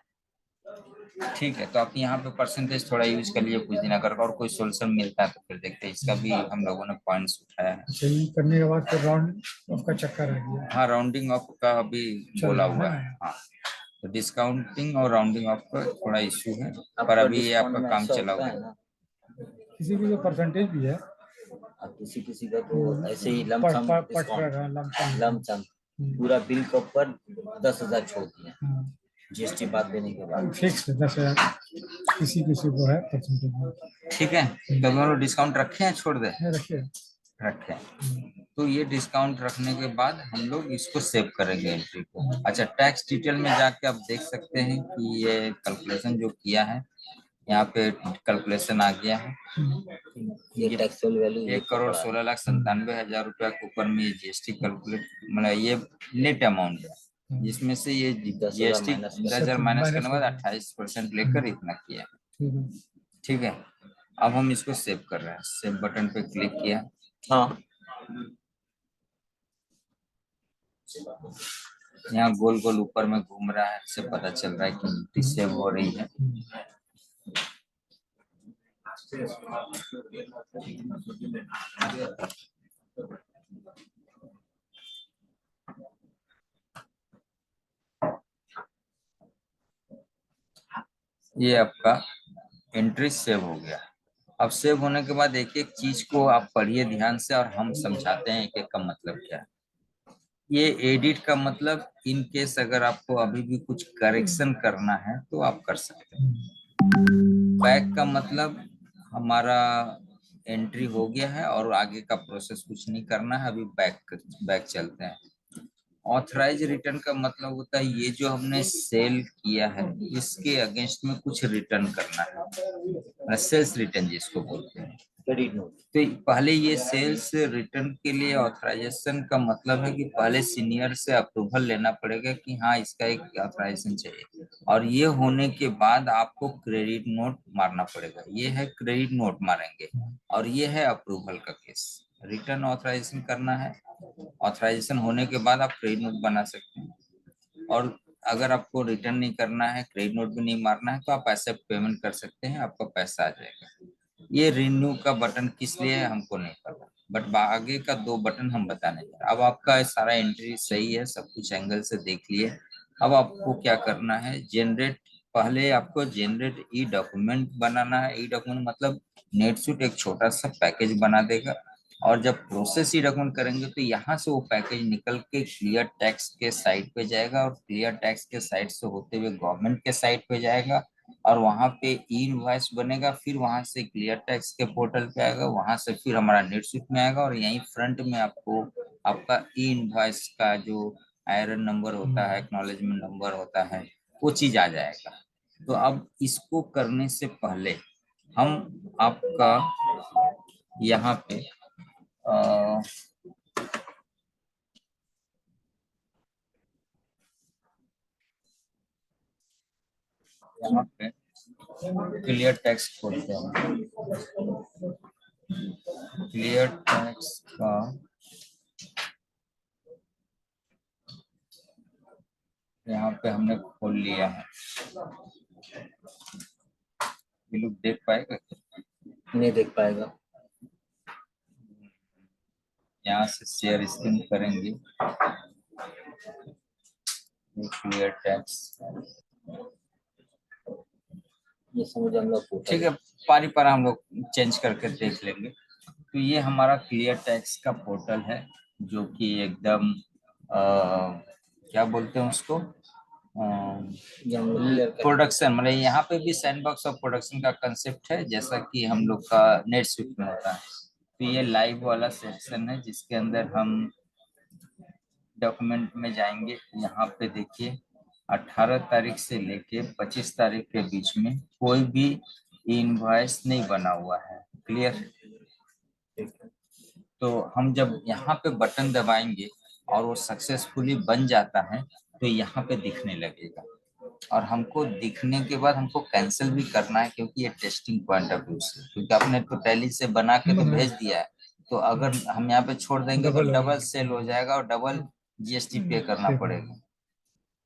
ठीक है, तो आप यहाँ पे परसेंटेज थोड़ा यूज कर लिए कुछ दिन, अगर और कोई सोल्यूशन मिलता है तो फिर देखते हैं। इसका भी हम लोगों ने पॉइंट्स उठाया है। सही करने के बाद फिर राउंड ऑफ का चक्कर आ गया। हाँ राउंडिंग ऑफ का अभी बोला हुआ है। हाँ तो डिस्काउंटिंग और राउंडिंग ऑफ का थोड़ा इश्यू है, पर अभी ये आपका काम चला हुआ है। किसी की जो परसेंटेज भी है, किसी किसी का तो ऐसे ही लमसम पूरा बिल के ऊपर 10,000 छोड़ दिया हाँ, जीएसटी बात देने के बाद। फिक्स 10,000 किसी किसी को है परसेंटेज। ठीक है, तो दोनों डिस्काउंट रखे हैं, छोड़ दे रखिए। रखे हैं। तो ये डिस्काउंट रखने के बाद हम लोग इसको सेव करेंगे एंट्री को। अच्छा, टैक्स डिटेल में जाके आप देख सकते हैं कि ये कैलकुलेशन जो किया है, यहाँ पे कैलकुलेशन आ गया है। ये टैक्सेबल वैल्यू 1,16,97,000 रुपया के ऊपर में ये जीएसटी कैलकुलेट, मतलब ये नेट अमाउंट है, जिसमें से ये 10,000 जीएसटी माइनस 10,000 माइनस करने के बाद 28% लेकर इतना किया। ठीक है, अब हम इसको सेव कर रहे हैं। सेव बटन पे क्लिक किया। हाँ, यहाँ गोल गोल ऊपर में घूम रहा है, इससे पता चल रहा है कि एंट्री सेव हो रही है। ये आपका एंट्री सेव हो गया। अब सेव होने के बाद एक एक चीज को आप पढ़िए ध्यान से, और हम समझाते हैं एक एक का मतलब क्या है। ये एडिट का मतलब, इन केस अगर आपको अभी भी कुछ करेक्शन करना है तो आप कर सकते हैं। बैक का मतलब हमारा एंट्री हो गया है और आगे का प्रोसेस कुछ नहीं करना है, अभी बैक चलते हैं। ऑथराइज रिटर्न का मतलब होता है ये जो हमने सेल किया है इसके अगेंस्ट में कुछ रिटर्न करना है, सेल्स रिटर्न जिसको बोलते हैं। Credit note. तो पहले ये सेल्स रिटर्न के लिए ऑथराइजेशन का मतलब है कि पहले सीनियर से अप्रूवल लेना पड़ेगा कि हाँ इसका एक ऑथराइजेशन चाहिए, और ये होने के बाद आपको क्रेडिट नोट मारना पड़ेगा। ये है क्रेडिट नोट मारेंगे, और ये है अप्रूवल का केस। रिटर्न ऑथराइजेशन करना है, ऑथराइजेशन होने के बाद आप क्रेडिट नोट बना सकते हैं। और अगर आपको रिटर्न नहीं करना है, क्रेडिट नोट भी नहीं मारना है, तो आप ऐसे पेमेंट कर सकते हैं, आपका पैसा आ जाएगा। ये रिन्यू का बटन किस लिए है हमको नहीं पता, बट आगे का 2 बटन हम बताने हैं। अब आपका सारा एंट्री सही है, सब कुछ एंगल से देख लिए। अब आपको क्या करना है, जनरेट, पहले आपको जनरेट ई डॉक्यूमेंट बनाना है। ई डॉक्यूमेंट मतलब नेटसूट एक छोटा सा पैकेज बना देगा, और जब प्रोसेस ई डॉक्यूमेंट करेंगे तो यहाँ से वो पैकेज निकल के क्लियर टैक्स के साइट पे जाएगा, और क्लियर टैक्स के साइट से होते हुए गवर्नमेंट के साइट पे जाएगा, और वहां पे ई इनवॉइस बनेगा। फिर वहां से क्लियर टैक्स के पोर्टल पे आएगा, वहां से फिर हमारा नेटसूट में आएगा, और यहीं फ्रंट में आपको आपका ई इनवॉइस का जो आयरन नंबर होता है, एक्नॉलेजमेंट नंबर होता है, वो चीज आ जाएगा। तो अब इसको करने से पहले हम आपका यहाँ पे यहाँ पे क्लियर टैक्स खोलते हैं। क्लियर टैक्स का यहाँ पे हमने खोल लिया है। ये लोग देख पाएगा? नहीं देख पाएगा। यहाँ से शेयर स्क्रीन करेंगे, क्लियर टैक्स। ये समझ हम लोग। ठीक है, पारी पर हम लोग चेंज करके देख लेंगे। तो ये हमारा क्लियर टैक्स का पोर्टल है, जो कि एकदम क्या बोलते हैं उसको, प्रोडक्शन, मतलब यहाँ पे भी सैंडबॉक्स ऑफ प्रोडक्शन का कंसेप्ट है, जैसा कि हम लोग का नेटसूट में होता है। तो ये लाइव वाला सेक्शन है, जिसके अंदर हम डॉक्यूमेंट में जाएंगे। यहाँ पे देखिए 18 तारीख से लेके 25 तारीख के बीच में कोई भी इनवॉइस नहीं बना हुआ है। क्लियर? तो हम जब यहाँ पे बटन दबाएंगे और वो सक्सेसफुली बन जाता है, तो यहाँ पे दिखने लगेगा, और हमको दिखने के बाद हमको कैंसिल भी करना है, क्योंकि ये टेस्टिंग पॉइंट ऑफ व्यू से, क्योंकि आपने तो टैली से बना के तो भेज दिया है। तो अगर हम यहाँ पे छोड़ देंगे तो डबल सेल हो जाएगा और डबल जीएसटी पे करना पड़ेगा।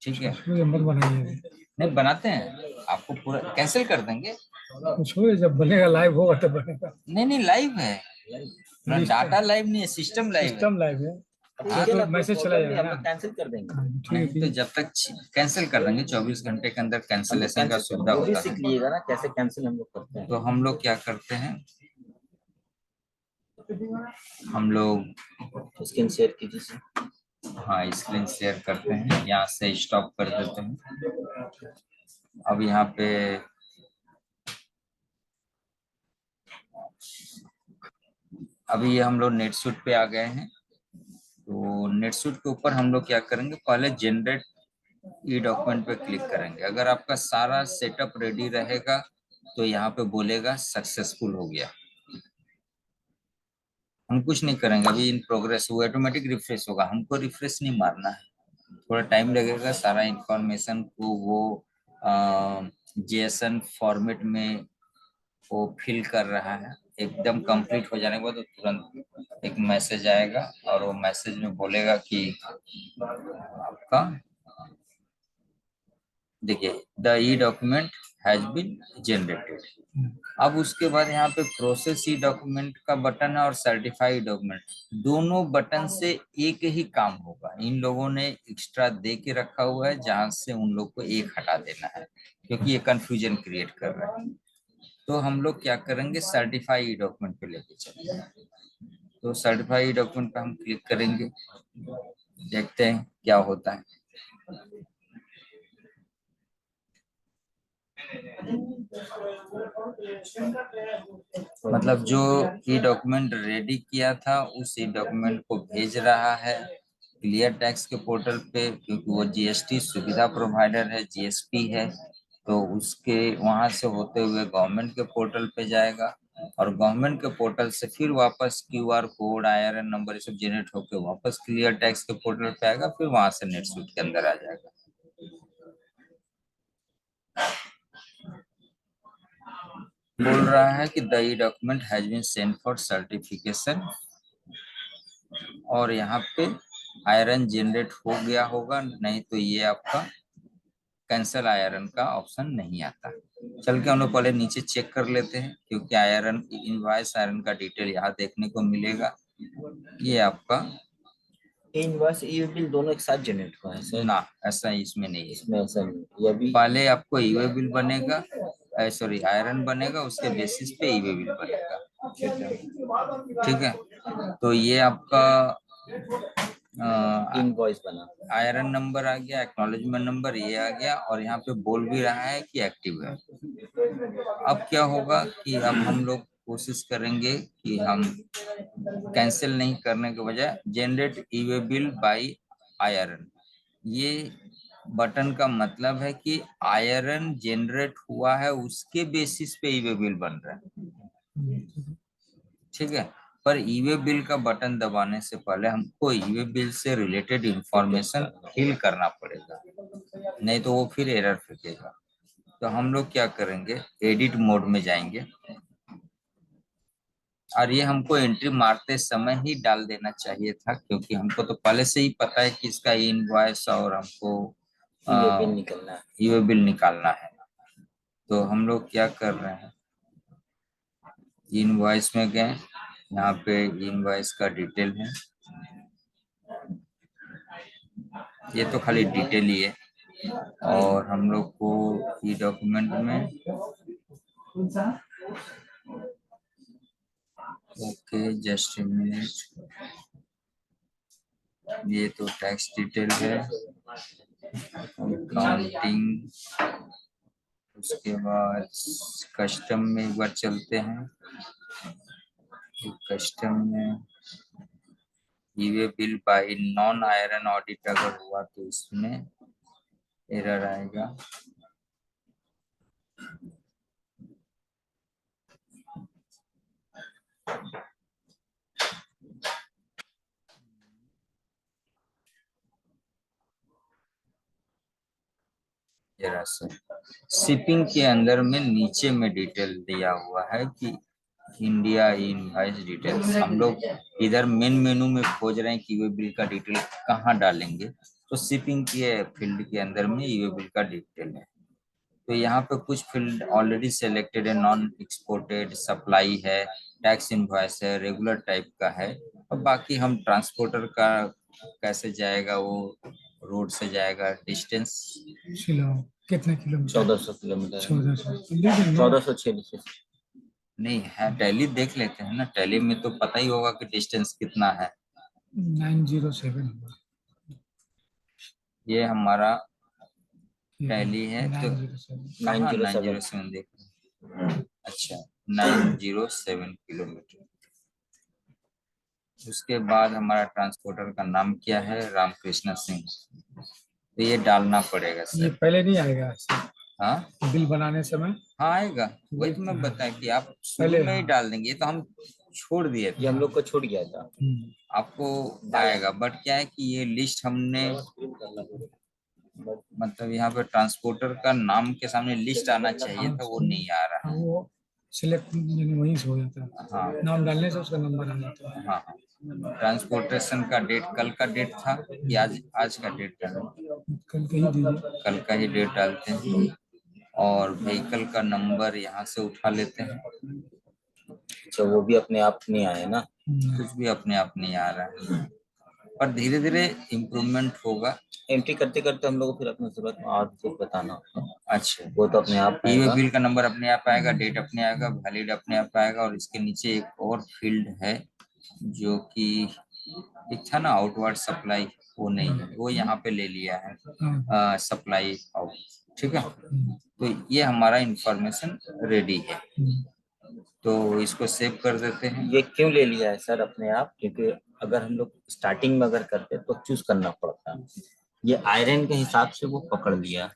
ठीक है, नहीं बनाते हैं, आपको पूरा कैंसिल कर देंगे। जब बनेगा लाइव होगा तब बनेगा। नहीं लाइव है, डाटा लाइव नहीं है, सिस्टम लाइव है। सिस्टम लाइव है। तो मैसेज चला जाएगा ना, कैंसिल कर देंगे। नहीं तो जब तक कैंसिल कर देंगे, 24 घंटे के अंदर कैंसिलेशन का सुविधा होता है। सीख लीजिएगा ना कैसे कैंसिल हम लोग करते हैं। तो हम लोग क्या करते हैं, हम लोग स्क्रीन शेयर कीजिए। हाँ, स्क्रीन शेयर करते हैं, यहाँ से स्टॉप कर देते हैं। अब यहाँ पे अभी ये हम लोग नेटसूट पे आ गए हैं। तो नेटसूट के ऊपर हम लोग क्या करेंगे, पहले जनरेट ई डॉक्यूमेंट पे क्लिक करेंगे। अगर आपका सारा सेटअप रेडी रहेगा तो यहाँ पे बोलेगा सक्सेसफुल हो गया। हम कुछ नहीं करेंगे, अभी इन प्रोग्रेस, वो ऑटोमेटिक रिफ्रेश होगा, हमको रिफ्रेश नहीं मारना है। थोड़ा टाइम लगेगा, सारा इंफॉर्मेशन को वो जेएसएन फॉर्मेट में वो फिल कर रहा है। एकदम कंप्लीट हो जाने के बाद तो तुरंत एक मैसेज आएगा और वो मैसेज में बोलेगा कि आपका, देखिए, the e document has been generated. अब उसके बाद यहाँ पे प्रोसेस ई डॉक्यूमेंट का बटन है और सर्टिफाई डॉक्यूमेंट, दोनों बटन से एक ही काम होगा। इन लोगों ने एक्स्ट्रा दे के रखा हुआ है जहां से उन लोग को एक हटा देना है, क्योंकि ये कंफ्यूजन क्रिएट कर रहा है। तो हम लोग क्या करेंगे, सर्टिफाई ई डॉक्यूमेंट पे लेके चलेंगे। तो सर्टिफाई डॉक्यूमेंट पे हम क्लिक करेंगे, देखते हैं क्या होता है। मतलब जो ई डॉक्यूमेंट रेडी किया था उस ई डॉक्यूमेंट को भेज रहा है क्लियर टैक्स के पोर्टल पे, क्योंकि वो जीएसटी सुविधा प्रोवाइडर है, जीएसपी है। तो उसके वहां से होते हुए गवर्नमेंट के पोर्टल पे जाएगा और गवर्नमेंट के पोर्टल से फिर वापस क्यूआर कोड, आईआरएन नंबर, ये सब जनरेट होकर वापस क्लियर टैक्स के पोर्टल पे आएगा, फिर वहां से नेटसूट के अंदर आ जाएगा। बोल रहा है कि the e document has been sent for certification, और यहाँ पे आयरन जनरेट हो गया होगा, नहीं तो ये आपका कैंसल आयरन का ऑप्शन नहीं आता। चल के हम लोग पहले नीचे चेक कर लेते हैं, क्योंकि आयरन इनवॉइस आयरन का डिटेल यहाँ देखने को मिलेगा। ये आपका इनवॉइस ई बिल दोनों एक साथ जनरेट हुआ है सर? ना, ऐसा इसमें नहीं है। इसमें ऐसा नहीं, ये भी पहले आपको ईवे बिल बनेगा, सॉरी आयरन बनेगा, उसके बेसिस पे ईवे बिल बनेगा। ठीक है, तो ये आपका इनवॉइस बना। आयरन नंबर आ गया, एक्नॉलेजमेंट नंबर ये आ गया, और यहाँ पे बोल भी रहा है कि एक्टिव है। अब क्या होगा कि अब हम लोग कोशिश करेंगे कि हम कैंसिल नहीं करने के बजाय generate e-way bill bye iron, ये बटन का मतलब है कि आयरन जनरेट हुआ है उसके बेसिस पे ईवे बिल बन रहा है। ठीक है, पर ईवे बिल का बटन दबाने से पहले हमको ईवे बिल से रिलेटेड इंफॉर्मेशन फिल करना पड़ेगा, नहीं तो वो फिर एरर फेंकेगा। तो हम लोग क्या करेंगे, एडिट मोड में जाएंगे, और ये हमको एंट्री मारते समय ही डाल देना चाहिए था, क्योंकि हमको तो पहले से ही पता है कि इसका इनवॉइस और हमको ईवे बिल निकलना है, ईवे बिल निकालना है। तो हम लोग क्या कर रहे हैं, इनवॉइस में गए, यहाँ पे इनवॉइस का डिटेल है, ये तो खाली डिटेल ही है। और हम लोग को ई डॉक्यूमेंट में, ओके जस्ट ए मिनट, ये तो टैक्स डिटेल है, काउंटिंग, उसके बाद कस्टम में एक बार चलते हैं। कस्टम में e-way bill bye non iron audit अगर हुआ तो इसमें एरर आएगा। शिपिंग के अंदर में नीचे में डिटेल दिया हुआ है कि इंडिया इनवॉइस डिटेल्स। हम लोग इधर मेन मेनू में खोज रहे हैं कि ईवे बिल का डिटेल कहाँ डालेंगे, तो शिपिंग के फील्ड के अंदर में ईवे बिल का डिटेल है। तो यहाँ पे कुछ फील्ड ऑलरेडी सिलेक्टेड है, नॉन एक्सपोर्टेड, सप्लाई है, टैक्स इनवॉइस है, रेगुलर टाइप का है, और बाकी हम ट्रांसपोर्टर का कैसे जाएगा, वो रोड से जाएगा, डिस्टेंस कितने किलोमीटर? 1400 किलोमीटर। 1400 नहीं है, टैली देख लेते हैं ना, टैली में तो पता ही होगा कि डिस्टेंस कितना है। 907 होगा। ये हमारा टैली है तो 907 907 देख रहे हैं। अच्छा 907 किलोमीटर। उसके बाद हमारा ट्रांसपोर्टर का नाम क्या है? रामकृष्ण सिंह। तो ये डालना पड़ेगा ये सर। पहले नहीं आएगा ऐसे हाँ बिल बनाने समय। हाँ आएगा। वही तो मैं बता कि आप शुरू पहले, में ही हाँ। डाल देंगे। ये तो हम छोड़ दिए ये थे, हम लोग को छूट गया था। आपको आएगा। बट क्या है कि ये लिस्ट हमने मतलब यहाँ पे ट्रांसपोर्टर का नाम के सामने लिस्ट आना चाहिए था, वो नहीं आ रहा है। वो सिलेक्ट वहीं से हो जाता है, हाँ नाम डालने से उसका नंबर आ जाता है। हाँ। ट्रांसपोर्टेशन का डेट कल का डेट था कि आज? आज का डेट था। कल के ही दीजिए। कल का ही डेट डालते हैं और व्हीकल का नंबर यहाँ से उठा लेते हैं। अच्छा वो भी अपने आप नहीं आए ना? कुछ भी अपने आप नहीं आ रहा है, पर धीरे धीरे इम्प्रूवमेंट होगा। एंट्री करते करते हम लोग को फिर अपनी जरूरत में और कुछ बताना होगा। अच्छा वो तो अपने आप ईवे आएगा। बिल का नंबर अपने आप आएगा, डेट अपने आएगा, वैलिड अपने आप आएगा। और इसके नीचे एक और फील्ड है जो कि एक था ना आउटवर्ड सप्लाई, वो नहीं है, वो यहाँ पे ले लिया है सप्लाई आउट। ठीक है, तो ये हमारा इंफॉर्मेशन रेडी है, तो इसको सेव कर देते हैं। ये क्यों ले लिया है सर अपने आप? क्योंकि अगर हम लोग स्टार्टिंग में अगर करते तो चूज करना पड़ता है। ये आयरन के हिसाब से वो पकड़ लिया।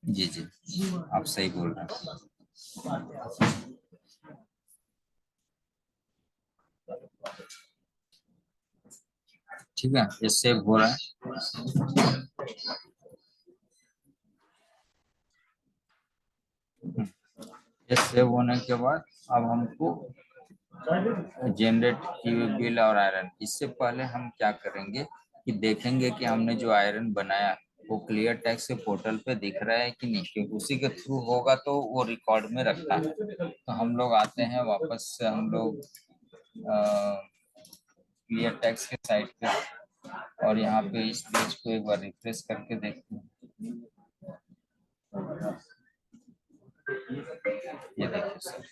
जी जी आप सही बोल रहे हैं। ठीक है, ये सेव हो रहा है। ये सेव होने के बाद अब हमको जनरेट ईवे बिल और आयरन। इससे पहले हम क्या करेंगे कि देखेंगे कि हमने जो आयरन बनाया वो क्लियर टैक्स से पोर्टल पे दिख रहा है कि नहीं, क्योंकि उसी के थ्रू होगा तो वो रिकॉर्ड में रखता है। तो हम लोग आते हैं वापस से, हम लोग क्लियर टैक्स के साइट पे, और यहाँ पे इस पेज को एक बार रिफ्रेश करके देखते हैं। ये देखिए सर,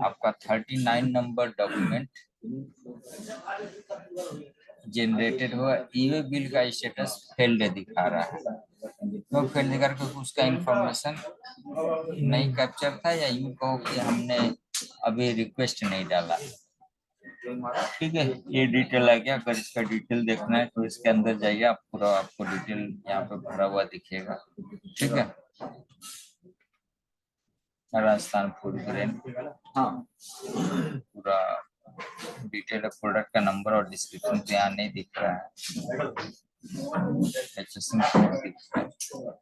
आपका 39 नंबर डॉक्यूमेंट जनरेटेड हुआ। ईवे बिल का स्टेटस फेल्ड दिखा रहा है। तो फेल्ड दिखा रहा है, उसका इंफॉर्मेशन नहीं कैप्चर था, या यूं कहो कि हमने अभी रिक्वेस्ट नहीं डाला। ठीक है, ये डिटेल आ गया। अगर इसका डिटेल देखना है तो इसके अंदर जाइए, आप पूरा आपको डिटेल यहाँ पे भरा हुआ दिखेगा। ठीक है, राजस्थान फूड ग्रेन, हाँ पूरा डिटेल है। प्रोडक्ट का नंबर और डिस्क्रिप्शन तो यहाँ नहीं दिख रहा है,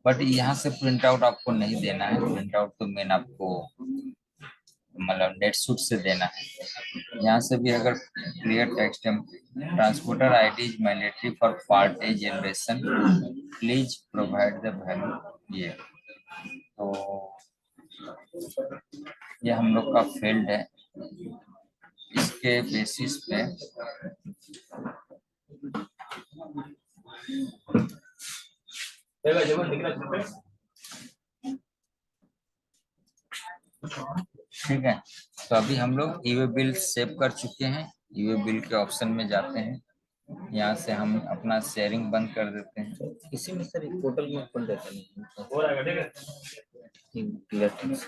बट यहाँ से प्रिंट आउट आपको नहीं देना है। प्रिंट आउट तो मेन आपको मतलब नेट सूट से देना है। यहाँ से भी अगर clear text transporter ID is mandatory for part A generation, please provide the value. ये तो ये हम लोग का फील्ड है। इसके बेसिस पे ठीक है, तो अभी हम लोग ईवे बिल सेव कर चुके हैं। ईवे बिल के ऑप्शन में जाते हैं, यहाँ से हम अपना शेयरिंग बंद कर देते हैं। इसी में सर एक पोर्टल में खोल देते हैं। Clear tax.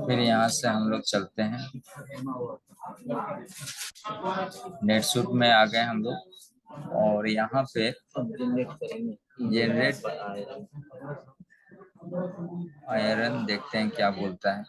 फिर यहाँ से हम लोग चलते हैं, नेट सूट में आ गए हम लोग, और यहाँ पे जनरेट करेंगे। जनरेट आयरन देखते हैं क्या बोलता है।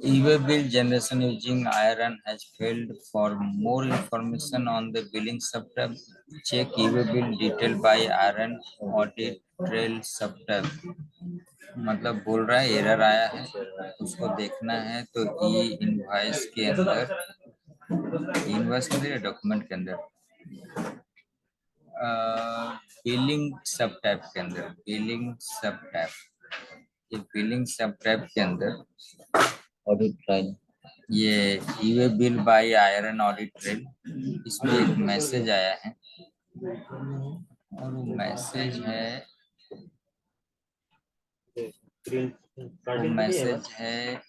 E-way bill generation using iron has failed. For more information on the billing subtab, check E-way bill detail by iron audit trail subtab। मतलब बोल रहा है एरर आया है, उसको देखना है। तो ई इनवॉइस के अंदर, इनवॉइस के अंदर डॉक्यूमेंट के अंदर बिलिंग सब टैब के अंदर, बिलिंग सब टैब, ये बिलिंग सब टैब के अंदर ऑडिट ट्रायल ये e-way bill bye iron audit trail, इसमें एक मैसेज आया है और वो मैसेज है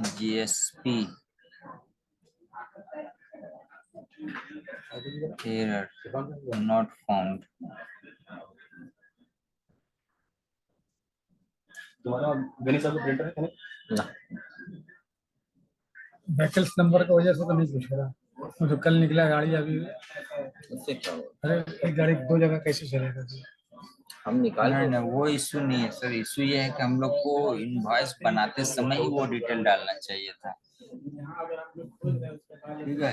जीएसपी एरर नॉट फाउंड। तुम्हारा गणेश का प्रिंटर है ना व्हीकल्स नंबर की वजह से तो नहीं पूछ रहा। वो जो कल निकला गाड़ी अभी, उससे क्या होगा, अरे एक गाड़ी दो जगह कैसे चलेगा? हम निकाल नहीं के नहीं, वो इशू नहीं है सर। इशू ये है कि हम लोग को इनवॉइस बनाते समय ही वो डिटेल डालना चाहिए था। ठीक है,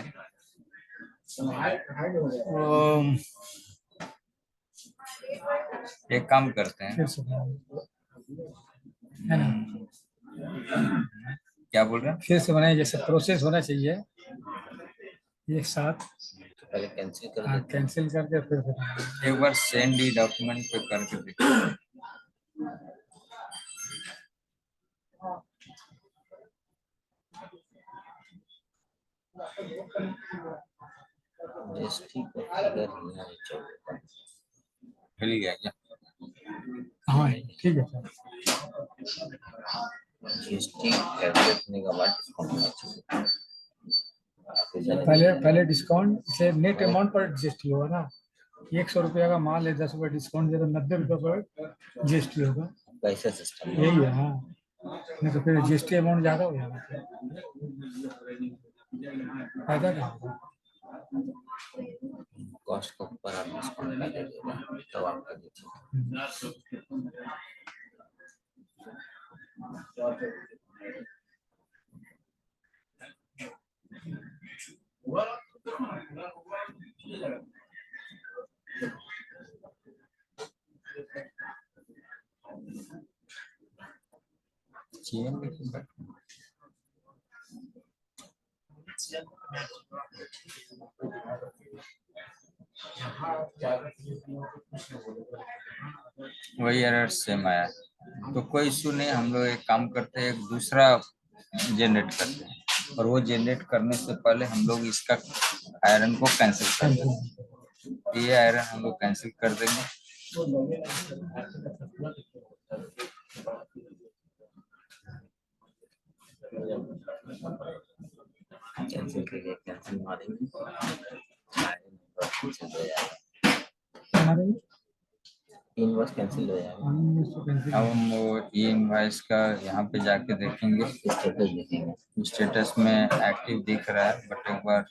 एक काम करते हैं। फिर से है ना, क्या बोल रहे हैं? फिर से बनाए, जैसे प्रोसेस होना चाहिए एक साथ। पहले कैंसिल कर हाँ, देते हैं। कैंसिल करके फिर बनाएंगे। एक बार सेंड ई डॉक्यूमेंट पे करके देखिए। जीएसटी को फिगर नहीं आनी चाहिए। मिल गया क्या? हाँ ठीक है सर। जीएसटी कैलकुलेट करने के बाद डिस्काउंट होना चाहिए। पहले पहले डिस्काउंट से नेट अमाउंट पर जीएसटी होगा ना। 100 रुपया का माल है, 10 रुपया डिस्काउंट दे तो 90 रुपये पर जीएसटी होगा। पैसा सिस्टम यही है हाँ, नहीं तो फिर जीएसटी अमाउंट ज्यादा हो जाएगा, फायदा क्या होगा? कॉस्ट के ऊपर आप डिस्काउंट पहले देगा तब आपका देखिए। चेन लेके बैठ। वही एरर सेम आया, तो कोई इशू नहीं। हम लोग एक काम करते हैं, एक दूसरा जनरेट करते हैं और वो जनरेट करने से पहले हम लोग इसका आयरन को कैंसिल कर देंगे। ये आयरन हम लोग कैंसिल कर देंगे। कैंसिल करके कैंसिल मारेंगे। हमारे इनवॉइस कैंसिल हो जाएगा। अब हम वो ई इनवॉइस का यहाँ पे जाके देखेंगे, स्टेटस देखेंगे। स्टेटस में एक्टिव दिख रहा है, बट एक बार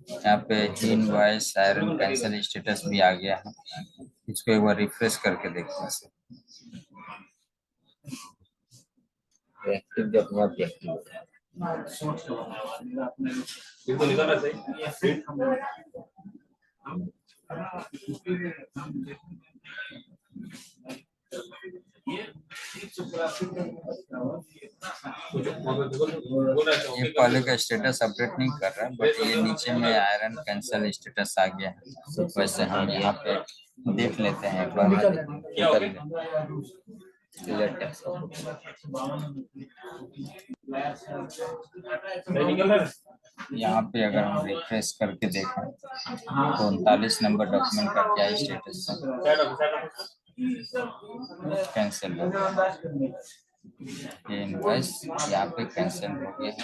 यहाँ पे ई इनवॉइस आयरन कैंसिल स्टेटस भी आ गया है। इसको एक बार रिफ्रेश करके देखते हैं। एक्टिव भी अपने आप एक्टिव होता है। इसको निकालना चाहिए। ये पहले का स्टेटस अपडेट नहीं कर रहा है, बट ये नीचे में आयरन कैंसिल स्टेटस आ गया है। वैसे हम यहाँ पे देख लेते हैं एक बार। क्लियर टैक्स यहाँ पे अगर हम रिफ्रेश करके देखें तो 39 नंबर डॉक्यूमेंट का क्या स्टेटस है? कैंसिल हो गया। ये इनवॉइस यहाँ पे कैंसिल हो गया है।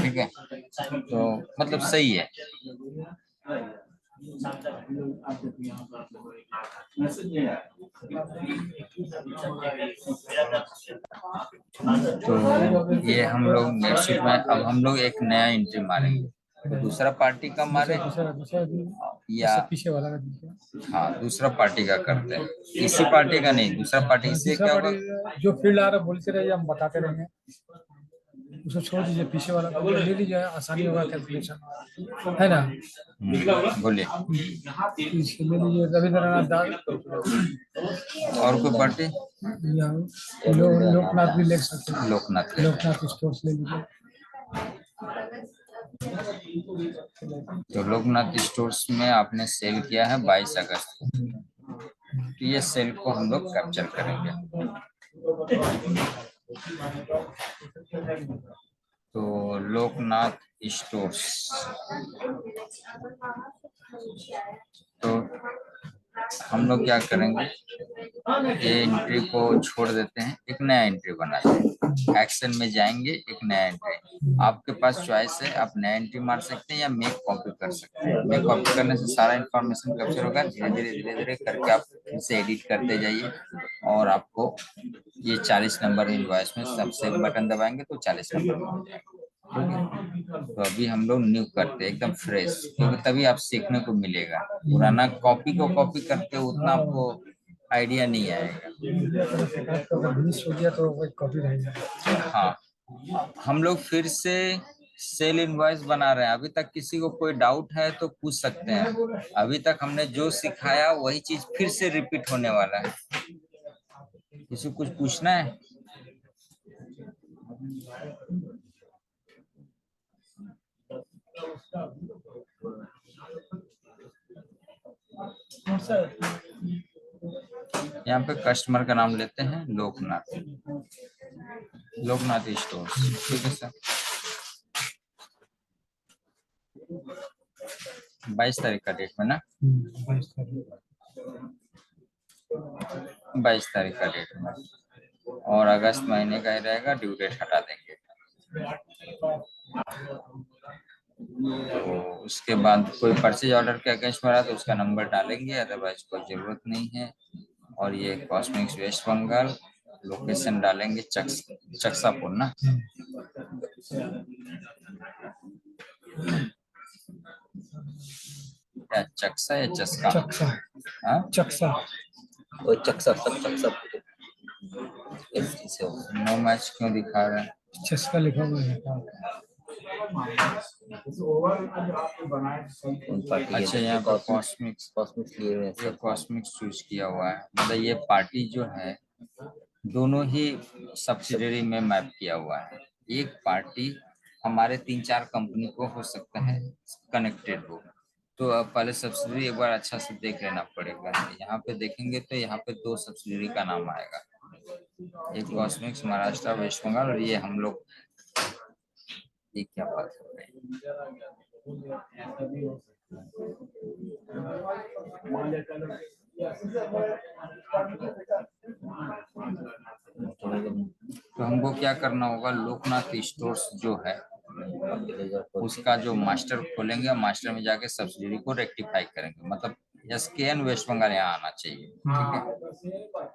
ठीक है, तो मतलब सही है। तो ये हम लोग नेटशीट में अब हम लोग एक नया एंट्री मारेंगे, तो दूसरा पार्टी का मारे या पीछे वाला का दीजिए। हाँ दूसरा पार्टी का करते हैं, इसी पार्टी का नहीं, दूसरा पार्टी से क्या होगा? जो फील्ड आ रहा है बोलते रहिए, हम बताते रहेंगे। उसको छोड़ दीजिए, पीछे वाला ले लीजिए, आसानी होगा कैलकुलेशन, है ना? बोलिए। ले लीजिए रविंद्रनाथ दास। और कोई पार्टी? लोकनाथ भी ले सकते हैं। लोकनाथ लोकनाथ स्टोर्स ले लीजिए। तो लोकनाथ स्टोर्स में आपने सेल किया है 22 अगस्त को, तो ये सेल को हम लोग कैप्चर करेंगे। तो लोकनाथ स्टोर्स, तो हम लोग क्या करेंगे, ये एंट्री को छोड़ देते हैं, एक नया एंट्री बनाते हैं। एक्शन में जाएंगे, एक नया एंट्री, आपके पास चॉइस है, आप नया एंट्री मार सकते हैं या मेक कॉपी कर सकते हैं। मेक कॉपी करने से सारा इंफॉर्मेशन कैप्चर होगा, धीरे धीरे करके आप फिर से एडिट करते जाइए और आपको ये 40 नंबर इनवॉइस में सबसे बटन दबाएंगे तो 40 नंबर मिल जाएगा। ठीक है, तो अभी हम लोग न्यू करते हैं एकदम फ्रेश, क्योंकि तभी आप सीखने को मिलेगा। पुराना कॉपी को कॉपी करते हो उतना आपको आइडिया नहीं आएगा। मिस हो गया तो वो कॉपी रहेगा। हाँ, हम लोग फिर से सेल इनवॉइस बना रहे हैं। अभी तक किसी को कोई डाउट है तो पूछ सकते हैं। अभी तक हमने जो सिखाया वही चीज फिर से रिपीट होने वाला है। किसी को कुछ पूछना है? यहाँ पे कस्टमर का नाम लेते हैं लोकनाथ, लोकनाथ स्टोर्स। ठीक है सर। 22 तारीख का डेट में ना, 22 तारीख का डेट में, और अगस्त महीने का ही रहेगा, ड्यू डेट हटा देंगे। तो उसके बाद कोई परचेज ऑर्डर के अगेंस्ट में रहा तो उसका नंबर डालेंगे, अदरवाइज कोई जरूरत नहीं है। और ये कॉस्मिक्स वेस्ट बंगाल, लोकेशन डालेंगे चक्सापुर ना। क्या चक्सा या चस्का? चक्सा, हाँ, चक्सा। वो चक्सा, सब चक्सा से नो मैच क्यों दिखा रहा है? चस्का लिखा हुआ है। अच्छा, यहाँ पर कॉस्मिक्स कॉस्मिक्स लिए हुए हैं ये सब। कॉस्मिक्स चूज किया हुआ है, मतलब ये पार्टी जो है दोनों ही सब्सिडरी में मैप किया हुआ है। एक पार्टी हमारे 3-4 कंपनी को हो सकता है कनेक्टेड हो, तो अब पहले सब्सिडरी एक बार अच्छा से देख लेना पड़ेगा। यहाँ पे देखेंगे तो यहाँ पे 2 सब्सिडरी का नाम आएगा, एक कॉस्मिक्स महाराष्ट्र वेस्ट बंगाल, और ये हम लोग, ये क्या बात हो रही है। तो हमको क्या करना होगा, लोकनाथ स्टोर्स जो है उसका जो मास्टर खोलेंगे, मास्टर में जाके सब्सिडी को रेक्टिफाई करेंगे, मतलब SKN वेस्ट बंगाल यहाँ आना चाहिए। ठीक है,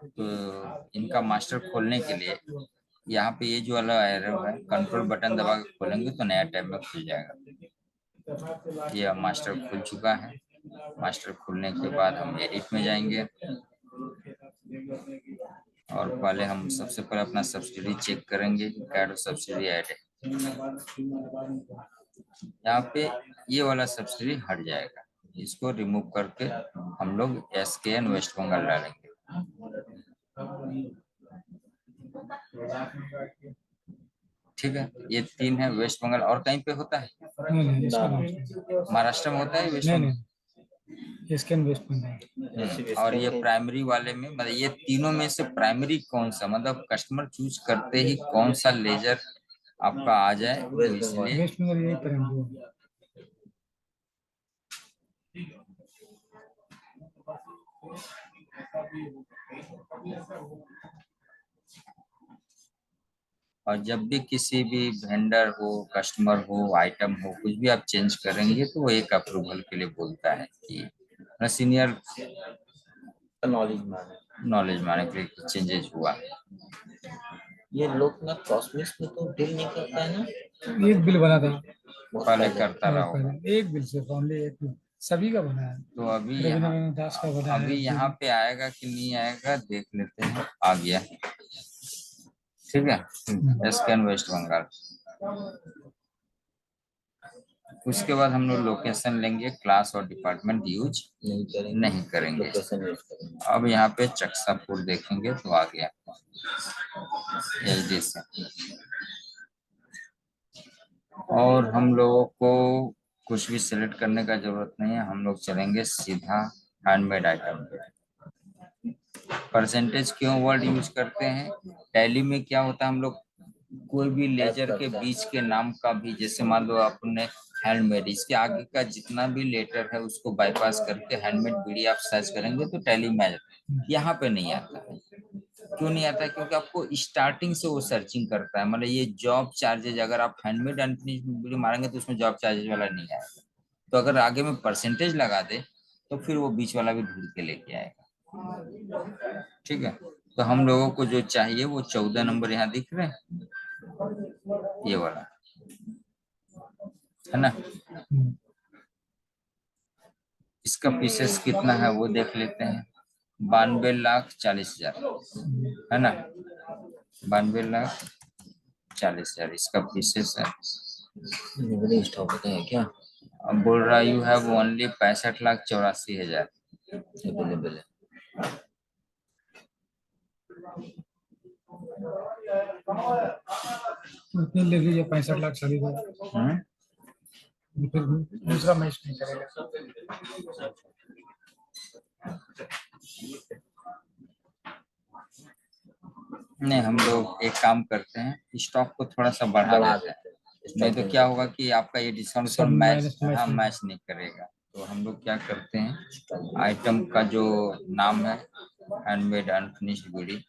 तो इनका मास्टर खोलने के लिए यहाँ पे ये जो वाला एरो है, कंट्रोल बटन दबा के खोलेंगे तो नया टैब में खुल जाएगा। ये मास्टर खुल चुका है। मास्टर खुलने के बाद हम एडिट में जाएंगे और पहले हम सबसे पहले अपना सब्सिडी चेक करेंगे, क्या सब्सिडी ऐड है। यहाँ पे ये वाला सब्सिडी हट जाएगा, इसको रिमूव करके हम लोग SKN वेस्ट बंगाल डालेंगे। ठीक है, ये 3 है वेस्ट बंगाल। और कहीं पे होता है? महाराष्ट्र में होता है West Bengal? SKN West Bengal. और ये प्राइमरी वाले में, मतलब ये तीनों में से प्राइमरी कौन सा, मतलब कस्टमर चूज करते ही कौन सा लेजर आपका आ जाए, तो इसलिए वेस्ट बंगाल यही प्राइमरी। और जब भी किसी भी वेंडर हो, कस्टमर हो, आइटम हो, कुछ भी आप चेंज करेंगे तो वो एक अप्रूवल के लिए बोलता है कि सीनियर नॉलेज माने के लिए चेंजेस हुआ। ये लोकनाथ कॉस्मिक्स में तो बिल नहीं करता है ना? एक बिल बना था पहले करता रहा होगा। एक बिल से ओनली एक बिल, सभी का बना है। तो अभी रविंद्रनाथ दास का बना है। अभी यहाँ पे आएगा कि नहीं आएगा देख लेते हैं। आ गया, ठीक है, SKN वेस्ट बंगाल। उसके बाद हम लोग लोकेशन लेंगे, क्लास और डिपार्टमेंट यूज नहीं करेंगे। अब यहाँ पे चक्सापुर देखेंगे तो आ गया HD से। और हम लोगों को कुछ भी सिलेक्ट करने का जरूरत नहीं है, हम लोग चलेंगे सीधा हैंडमेड आइटम पे। परसेंटेज क्यों वर्ड यूज करते हैं? टैली में क्या होता है, हम लोग कोई भी लेजर के करता है। बीच के नाम का भी, जैसे मान लो आपने हैंडमेड, इसके आगे का जितना भी लेटर है उसको बाईपास करके हैंडमेड बीड़ी आप सर्च करेंगे तो टैली में आ जाता है। यहाँ पे नहीं आता है। क्यों नहीं आता है? क्योंकि आपको स्टार्टिंग से वो सर्चिंग करता है। मतलब ये जॉब चार्जेज, अगर आप हैंडमेड अनफिनिश्ड बीड़ी मारेंगे तो उसमें जॉब चार्जेज वाला नहीं आएगा। तो अगर आगे में परसेंटेज लगा दे तो फिर वो बीच वाला भी ढूंढ के लेके आएगा। ठीक है, तो हम लोगों को जो चाहिए वो 14 नंबर यहाँ दिख रहे हैं, ये वाला है ना। इसका पीसेस कितना है वो देख लेते हैं। 92,40,000 है ना। 92,40,000 इसका पीसेस है। निगली स्टॉक है क्या अब बोल रहा यू हैव ओनली 65,84,000 अवेलेबल है? उतने ले लीजिए 65 लाख 40,000, फिर दूसरा मैच नहीं करेगा। नहीं, हम लोग एक काम करते हैं, स्टॉक को थोड़ा सा बढ़ा देते हैं। नहीं तो क्या होगा कि आपका ये डिस्काउंट सब मैच, मैच हाँ नहीं मैच नहीं करेगा। तो हम लोग क्या करते हैं, आइटम का जो नाम है हैंडमेड अनफिनिश्ड बीड़ी,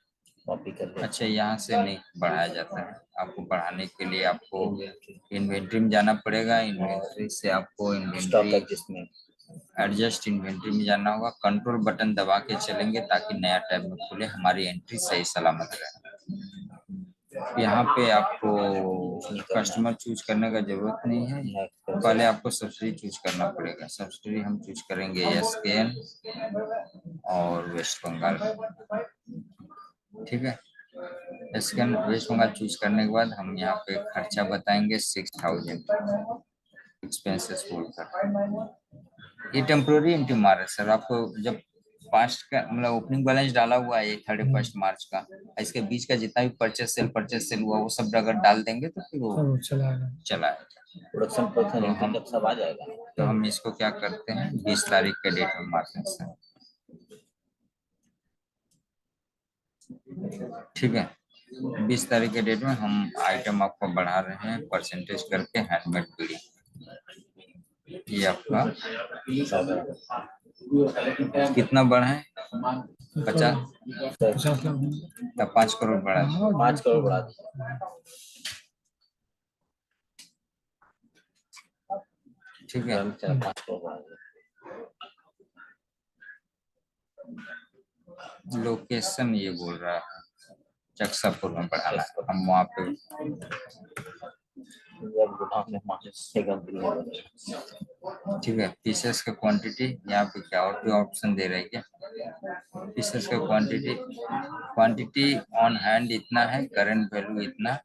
कॉपी कर ले। अच्छा यहाँ से नहीं बढ़ाया जाता है। आपको बढ़ाने के लिए आपको इन्वेंट्री में जाना पड़ेगा। इन्वेंट्री से आपको stock inventory adjustment adjust inventory में जाना होगा। कंट्रोल बटन दबा के चलेंगे ताकि नया टैब में खुले, हमारी एंट्री सही सलामत रहे। यहाँ पे आपको कस्टमर चूज करने का जरूरत नहीं है, पहले आपको सब्सिडी चूज करना पड़ेगा। सब्सिडी हम चूज करेंगे SKN और वेस्ट बंगाल। ठीक है, SKN वेस्ट बंगाल चूज करने के बाद हम यहाँ पे खर्चा बताएंगे 6,000 एक्सपेंसेस बोलकर। ये टेम्प्रोरी एंट्री मार है सर। आपको जब पास्ट का मतलब ओपनिंग बैलेंस डाला हुआ है 31 मार्च का, इसके बीच का जितना भी परचेस सेल हुआ वो सब अगर डाल देंगे तो फिर वो सब चलाएगा। चलाएगा। प्रोडक्शन तो हम जब सब आ जाएगा। तो हम इसको क्या करते हैं, 20 तारीख के डेट में मारते हैं सर। ठीक है, 20 तारीख के डेट में हम आइटम आपको बढ़ा रहे हैं परसेंटेज करके हैंडमेड बीड़ी। ये आपका कितना बढ़ा है? 50, 50 लाख तब 5 करोड़ बढ़ा है। 5 करोड़ बढ़ा दिया। ठीक है, 5 करोड़ बढ़ा दिया। लोकेशन ये बोल रहा है चक्सापुर में बढ़ाना है। हम वहाँ पे ठीक है। पीसेस का क्वांटिटी यहाँ पे क्या और भी ऑप्शन दे रहे हैं क्या? पीसेस का क्वांटिटी ऑन हैंड इतना है, करंट वैल्यू इतना,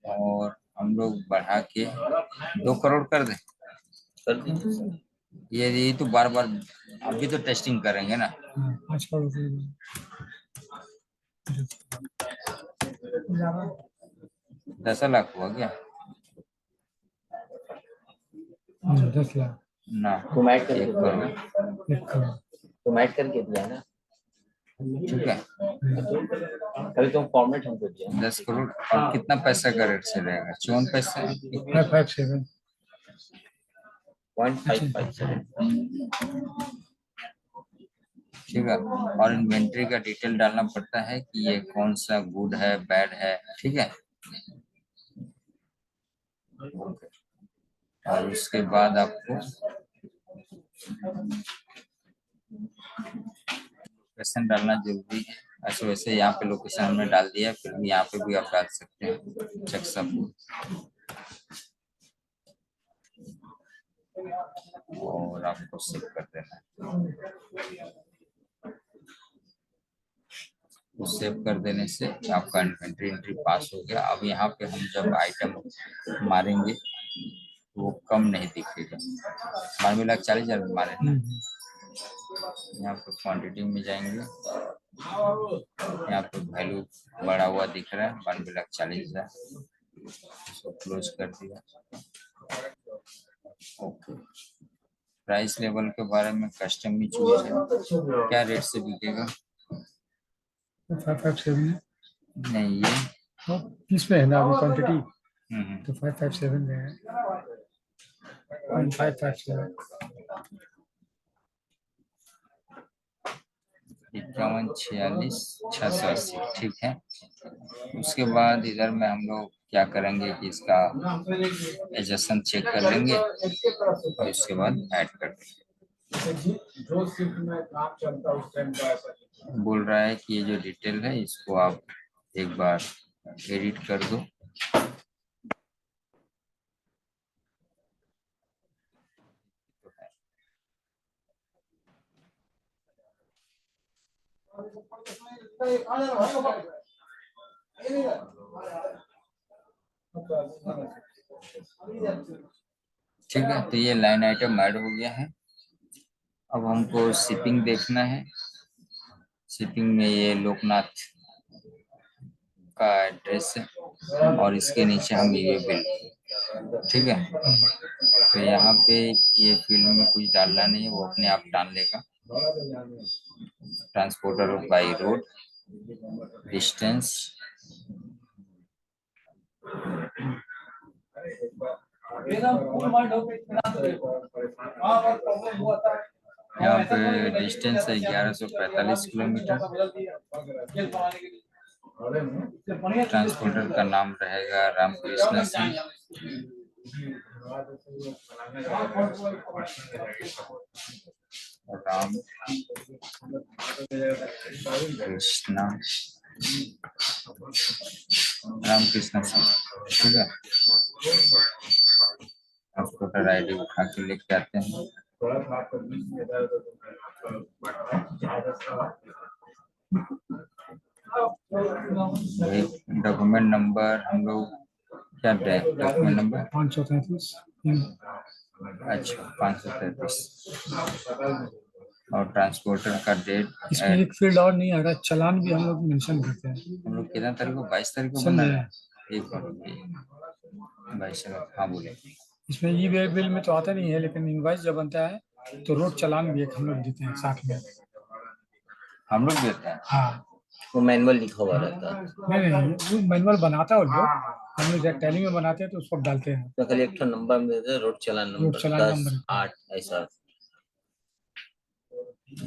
और हम लोग बढ़ा के 2 करोड़ कर दें। कर दीजिए। ये तो बार बार अभी तो टेस्टिंग करेंगे ना। 5 करोड़ 10 लाख हुआ क्या? 10 लाख ना, तुम ऐड करके 1 करोड़। 1 करोड़। तुम ऐड करके दिया ना। ठीक है, कभी तुम फॉर्मेट हमको दिया 10 करोड़। और कितना पैसा का रेट से रहेगा? 54 पैसा। 557 0.557। ठीक है, और इन्वेंट्री का डिटेल डालना पड़ता है कि ये कौन सा गुड है बैड है। ठीक है, और उसके बाद आपको लोकेशन डालना जरूरी है। अच्छा वैसे यहाँ पे लोकेशन हमने डाल दिया है, फिर भी यहाँ पे भी आप डाल सकते हैं चक्सापुर। और आपको सेव कर देना है। तो सेव कर देने से आपका इन्वेंट्री एंट्री पास हो गया। अब यहाँ पे हम जब आइटम मारेंगे तो वो कम नहीं दिखेगा। 92,40,000 मारे ना। यहाँ पे क्वांटिटी में जाएंगे, यहाँ पे वैल्यू बढ़ा हुआ दिख रहा है 92,40,000, इसको क्लोज कर दिया। ओके, प्राइस लेवल के बारे में कस्टम ही चूज है, क्या रेट से बिकेगा? तो 557 है, नहीं ये तो किस में है ना अभी क्वांटिटी, हम्म, तो 557 में है, 557। 51, 46, 680, ठीक है। उसके बाद इधर में हम लोग क्या करेंगे कि इसका एडजस्टन चेक कर लेंगे और उसके बाद ऐड कर देंगे। जो शिफ्ट में काम चलता है उस टाइम का ऐसा बोल रहा है कि ये जो डिटेल है इसको आप एक बार एडिट कर दो। ठीक है, तो ये लाइन आइटम ऐड हो गया है। अब हमको शिपिंग देखना है। शिपिंग में ये लोकनाथ का एड्रेस है और इसके नीचे हम ये बिल, ठीक है। तो यहाँ पे ये फील्ड में कुछ डालना नहीं है, वो अपने आप डाल लेगा। ट्रांसपोर्टर बाई रोड, डिस्टेंस, यहाँ पे डिस्टेंस है 1145 किलोमीटर। ट्रांसपोर्टर का नाम रहेगा रामकृष्ण सिंह। राम कृष्णा, रामकृष्ण सिंह, ठीक है। ट्रांसपोर्टर आईडी उठा के लेके आते हैं। डॉक्यूमेंट नंबर हम लोग क्या दे, डॉक्यूमेंट नंबर 533। अच्छा 533 और ट्रांसपोर्टर का डेट। इसमें एक फील्ड और नहीं आ रहा, चालान भी हम लोग मेंशन करते हैं। हम लोग कितना तारीख को, 22 तारीख को समझे? बना है। एक बार 22 तारीख, हाँ बोले। इसमें ई वे बिल में तो आता नहीं है, लेकिन इनवाइस जब बनता है तो रोड चालान भी एक हम लोग देते हैं साथ में। हम लोग देते हैं। हाँ, वो मैनुअल लिखा हुआ रहता है। नहीं वो मैनुअल बनाता है वो लोग, हम लोग जब टैली में बनाते हैं तो उसको डालते हैं। तो खाली एक नंबर में देते हैं, रोड चालान रोड नंबर चालान 10, नंबर 8 ऐसा।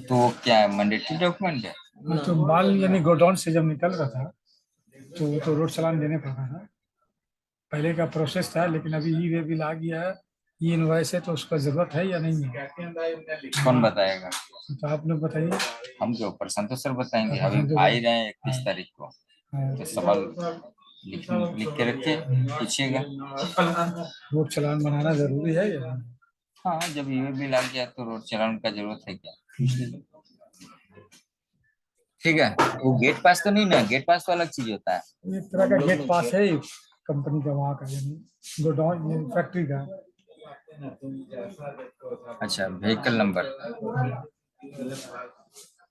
तो वो क्या है, मैंडेटरी डॉक्यूमेंट है? हाँ, तो माल यानी गोडाउन से जब निकल रहा था तो वो तो रोड चालान देने पड़ता था, पहले का प्रोसेस था। लेकिन अभी ई वे बिल आ गया है, ई इनवाइस है, तो उसका जरूरत है या नहीं है, कौन बताएगा? तो आप लोग बताइए। हम के ऊपर संतोष सर बताएंगे। हाँ, अभी तो आ ही रहे हैं 31 तारीख को, हाँ, तो सवाल लिख के रखिए, पूछिएगा। रोड चालान बनाना जरूरी है या नहीं? हाँ, जब ये बिल आ गया तो रोड चालान का जरूरत है क्या? ठीक है। वो गेट पास तो नहीं ना, गेट पास तो अलग चीज होता है। एक तरह का गेट पास है कंपनी का, वहाँ का यानी गोडाउन फैक्ट्री का। अच्छा, व्हीकल नंबर।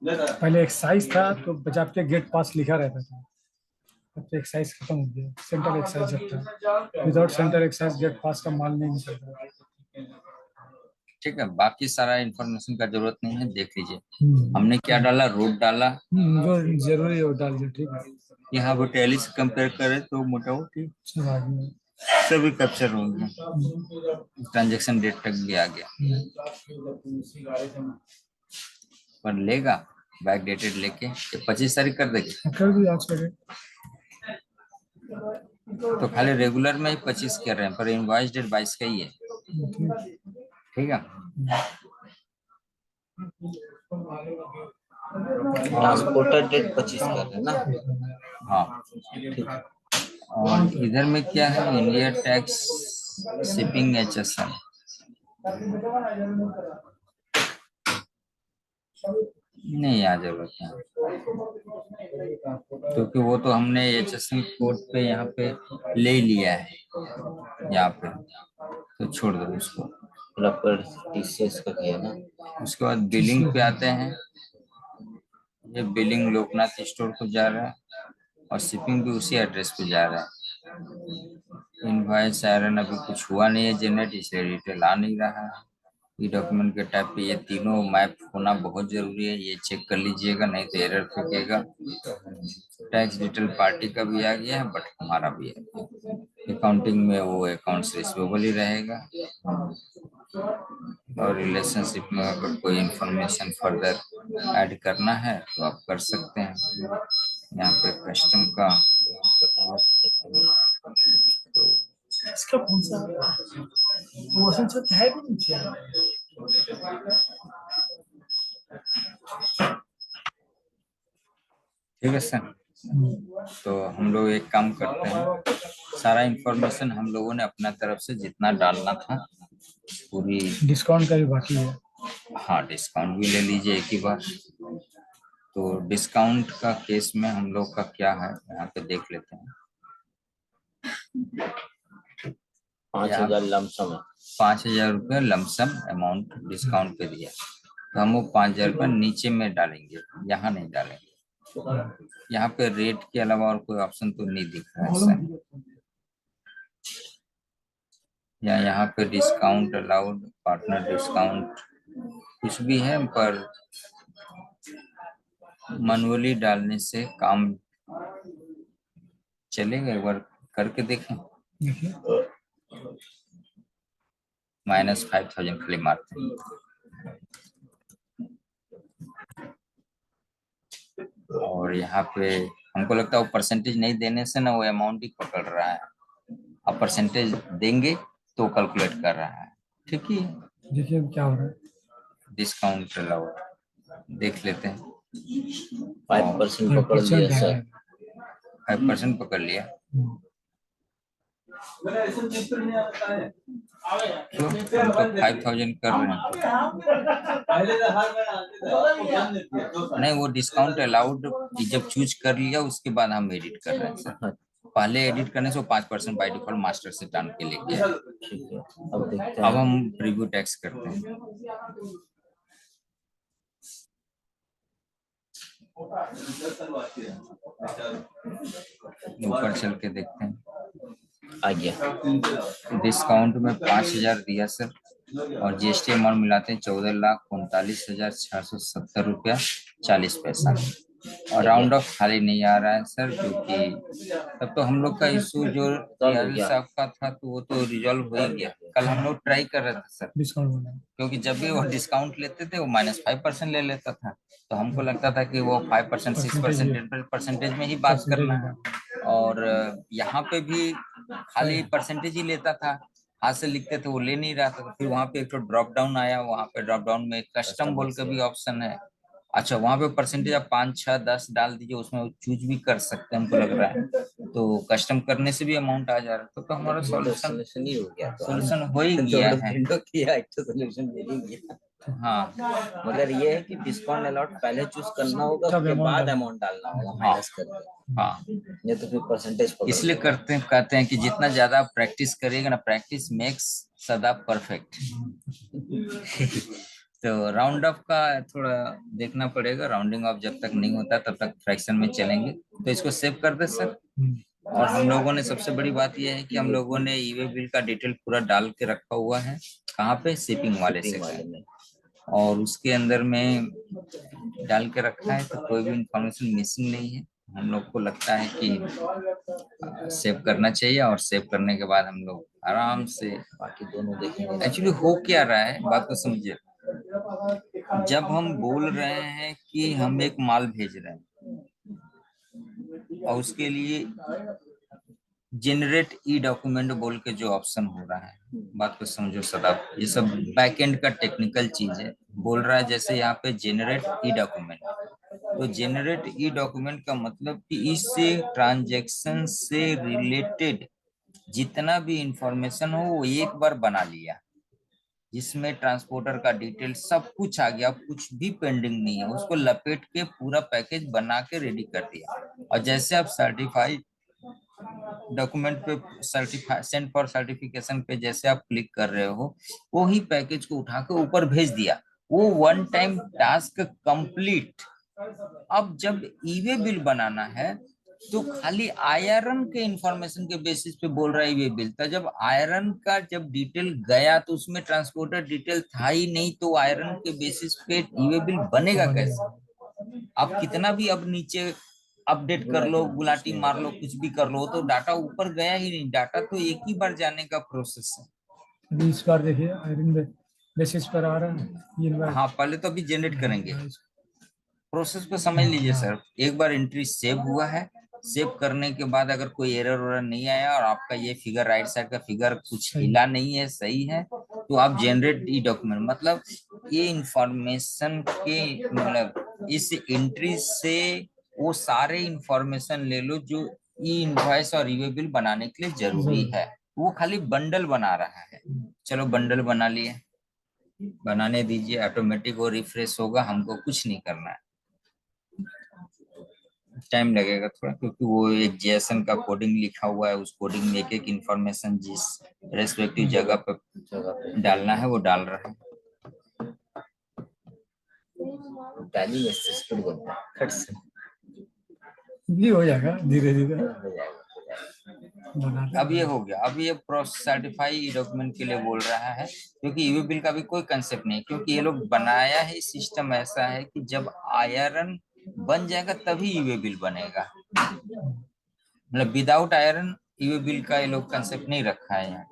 पहले एक्साइज था तो बजाज के गेट पास लिखा रहता था, अब तो एक्साइज खत्म हो गया, सेंट्रल एक्साइज जब था। विदाउट सेंट्रल एक्साइज गेट पास का माल नहीं निकलता। ठीक है, बाकी सारा इन्फॉर्मेशन का जरूरत नहीं है, देख लीजिए। हमने क्या डाला, रोड डाला। जो जरूरी है वो डाल दिया, ठीक है। यहाँ वो टैली से कंपेयर करें तो मोटामोटी सब आ गया। सभी कैप्चर होंगे। ट्रांजैक्शन डेट तक भी आ गया, पर लेगा बैक डेटेड लेके 25 तारीख कर देंगे। कर दिया आज का डेट। तो खाली रेगुलर में ही 25 कर रहे हैं, पर इनवॉइस डेट 22 का ही है। ठीक है। ट्रांसपोर्टर डेट 25 कर रहे हैं ना। हाँ ठीक है। और इधर में क्या है, इंडिया टैक्स शिपिंग HSN। नहीं यहाँ जरूरत है, क्योंकि वो तो हमने HSN कोड पे यहाँ पे ले लिया है यहाँ पे, तो छोड़ दो उसको। प्रॉपर टीसीएस का किया ना। उसके बाद बिलिंग पे आते हैं। ये बिलिंग लोकनाथ स्टोर को जा रहा है और शिपिंग भी उसी एड्रेस पे जा रहा है। इनवॉइस आयरन अभी कुछ हुआ नहीं है जनरेट, इसलिए डिटेल आ नहीं रहा है। ई डॉक्यूमेंट के टाइप पे ये तीनों मैप होना बहुत जरूरी है, ये चेक कर लीजिएगा, नहीं तो एरर फेंकेगा। टैक्स डिटेल पार्टी का भी आ गया है, बट हमारा भी है। अकाउंटिंग में वो अकाउंट्स रिसीवेबल ही रहेगा, और रिलेशनशिप में अगर कोई इंफॉर्मेशन फर्दर ऐड करना है तो आप कर सकते हैं। यहाँ पे कस्टम का तो इसका कौन सा मोशन से है भी नीचे। ठीक है सर। तो हम लोग एक काम करते हैं, सारा इंफॉर्मेशन हम लोगों ने अपना तरफ से जितना डालना था पूरी। डिस्काउंट का भी बाकी है। हाँ, डिस्काउंट भी ले लीजिए एक ही बार। तो डिस्काउंट का केस में हम लोग का क्या है यहाँ पे देख लेते हैं। 5,000 लमसम है। 5,000 रुपये लमसम अमाउंट डिस्काउंट पे दिया, तो हम वो 5,000 रुपये नीचे में डालेंगे, यहाँ नहीं डालेंगे। यहाँ पे रेट के अलावा और कोई ऑप्शन तो नहीं दिख रहा है सर। या यहाँ पे डिस्काउंट अलाउड, पार्टनर डिस्काउंट कुछ भी है, पर मैनुअली डालने से काम चलेगा। एक बार करके देखें। देखिए -5,000 खाली मारते हैं। और यहाँ पे हमको लगता है वो परसेंटेज नहीं देने से ना वो अमाउंट ही पकड़ रहा है। अब परसेंटेज देंगे तो कैलकुलेट कर रहा है। ठीक है, देखिए अब क्या हो रहा है। डिस्काउंट अलाउड देख लेते हैं। 5% पकड़ लिया सर। 5% पकड़ लिया। तो हम तो 5,000 कर रहे हैं। नहीं, वो डिस्काउंट अलाउड जब चूज कर लिया उसके बाद हम एडिट कर रहे हैं सर। पहले एडिट करने से वो 5% बाय डिफॉल्ट मास्टर से टान के ले गया। ठीक है, अब देखते हैं। अब हम प्रीव्यू टैक्स करते हैं। ऊपर चल के देखते हैं। आ गया। डिस्काउंट में 5,000 दिया सर, और जीएसटी अमाउंट मिलाते हैं 14,39,470 रुपया 40 पैसा। और राउंड ऑफ खाली नहीं आ रहा है सर, क्योंकि तब तो हम लोग का इशू जो साहब का था तो वो तो रिजॉल्व हो ही गया। कल हम लोग ट्राई कर रहे थे सर, क्योंकि जब भी वो डिस्काउंट लेते थे वो -5% ले लेता था, तो हमको लगता था कि वो 5%, 6%, 10% में ही बात करना है। और यहाँ पे भी खाली परसेंटेज ही लेता था, हाथ से लिखते थे वो ले नहीं रहा था। फिर वहाँ पे एक तो ड्रॉप डाउन आया, वहाँ पे ड्रॉप डाउन में कस्टम बोल के भी ऑप्शन है। अच्छा, वहाँ पे परसेंटेज आप 5, 6, 10 डाल दीजिए, उसमें चूज भी कर सकते हैं हमको लग रहा है। तो कस्टम करने से भी अमाउंट आ जा रहा है, तो हमारा सॉल्यूशन ही हो गया। सोल्यूशन हो ही गया है। सॉल्यूशन मिल ही गया। हाँ, मगर ये है कि डिस्काउंट अलॉट पहले चूज करना होगा, उसके बाद अमाउंट डालना होगा माइनस करके। हाँ, ये तो फिर परसेंटेज इसलिए कहते हैं कि जितना ज्यादा प्रैक्टिस करिएगा ना, प्रैक्टिस मेक्स सदा परफेक्ट। तो राउंड ऑफ का थोड़ा देखना पड़ेगा। राउंडिंग ऑफ जब तक नहीं होता तब तक फ्रैक्शन में चलेंगे। तो इसको सेव कर दे सर। और हम लोगों ने सबसे बड़ी बात यह है कि हम लोगों ने ईवे बिल का डिटेल पूरा डाल के रखा हुआ है। कहाँ पे? शिपिंग वाले सेक्शन में। और उसके अंदर में डाल के रखा है, तो कोई भी इंफॉर्मेशन मिसिंग नहीं है। हम लोग को लगता है कि सेव करना चाहिए, और सेव करने के बाद हम लोग आराम से बाकी दोनों देखेंगे। एक्चुअली हो क्या रहा है बात को समझिए। जब हम बोल रहे हैं कि हम एक माल भेज रहे हैं और उसके लिए जनरेट ई डॉक्यूमेंट बोल के जो ऑप्शन हो रहा है, बात को समझो सदा, ये सब बैकएंड का टेक्निकल चीज है। बोल रहा है जैसे यहाँ पे जनरेट ई डॉक्यूमेंट, तो जनरेट ई डॉक्यूमेंट का मतलब कि इस ट्रांजैक्शन से रिलेटेड जितना भी इंफॉर्मेशन हो वो एक बार बना लिया, जिसमें ट्रांसपोर्टर का डिटेल सब कुछ आ गया, कुछ भी पेंडिंग नहीं है। उसको लपेट के पूरा पैकेज बना के रेडी कर दिया। और जैसे आप सर्टिफाइड डॉक्यूमेंट पे सर्टिफाई सेंड फॉर सर्टिफिकेशन पे जैसे आप क्लिक कर रहे हो, वो ही पैकेज को उठा के ऊपर भेज दिया। वो वन टाइम टास्क कंप्लीट। अब जब ईवे बिल बनाना है तो खाली आयरन के इंफॉर्मेशन के बेसिस पे बोल रहा है ये बिल था। जब आयरन का जब डिटेल गया तो उसमें ट्रांसपोर्टर डिटेल था ही नहीं, तो आयरन के बेसिस पे ये बिल बनेगा कैसे? आप कितना भी अब नीचे अपडेट कर लो, गुलाटी मार लो, कुछ भी कर लो, तो डाटा ऊपर गया ही नहीं। डाटा तो एक ही बार जाने का प्रोसेस है। अभी इस बार देखिए आयरन बेसिस पर आ रहा है ये इनवाइस। हाँ, पहले तो अभी जनरेट करेंगे। प्रोसेस को समझ लीजिए सर। एक बार एंट्री सेव हुआ है, सेव करने के बाद अगर कोई एरर वरर नहीं आया और आपका ये फिगर राइट साइड का फिगर कुछ हिला नहीं है, सही है, तो आप जनरेट ई डॉक्यूमेंट, मतलब ये इंफॉर्मेशन के मतलब इस एंट्री से वो सारे इंफॉर्मेशन ले लो जो ई इनवॉइस और ई बिल बनाने के लिए जरूरी है। वो खाली बंडल बना रहा है। चलो बंडल बना लिए, बनाने दीजिए, ऑटोमेटिक वो रिफ्रेश होगा, हमको कुछ नहीं करना है। टाइम लगेगा थोड़ा, क्योंकि वो एक जेएसएन का कोडिंग लिखा हुआ है, उस कोडिंग में एक एक इंफॉर्मेशन जिस रेस्पेक्टिव जगह पे डालना है वो डाल रहा है। टैली में सिस्टम बनता है, खट से ये हो जाएगा धीरे धीरे बनाते अब ये हो गया। अब ये प्रोसेस सर्टिफाई डॉक्यूमेंट के लिए बोल रहा है, क्योंकि ईवी बिल का भी कोई कंसेप्ट नहीं, क्योंकि ये लोग बनाया है सिस्टम ऐसा है कि जब आयरन बन जाएगा तभी ईवी बिल बनेगा। मतलब विदाउट आयरन ईवी बिल का ये लोग कंसेप्ट नहीं रखा है यहाँ,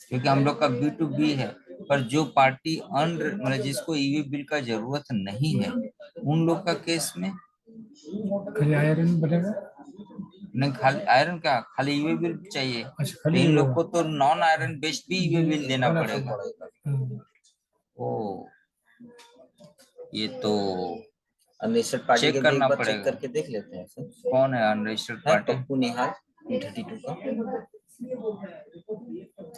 क्योंकि हम लोग का B2B है। पर जो पार्टी मतलब जिसको ईवी बिल का जरूरत नहीं है, उन लोग का केस में खाली आयरन बनेगा। नहीं, खाली आयरन का खाली ईवी बिल चाहिए। अच्छा, तो इन लोग को तो नॉन आयरन बेस्ड भी ईवी बिल देना पड़ेगा। ओ, ये तो अनरजिस्टर्ड पार्टी चेक के भी करना एक बार चेक पड़ेगा। करके देख लेते हैं सर। कौन है अनरजिस्टर्ड है पार्टी? पप्पू निहाल P32 का।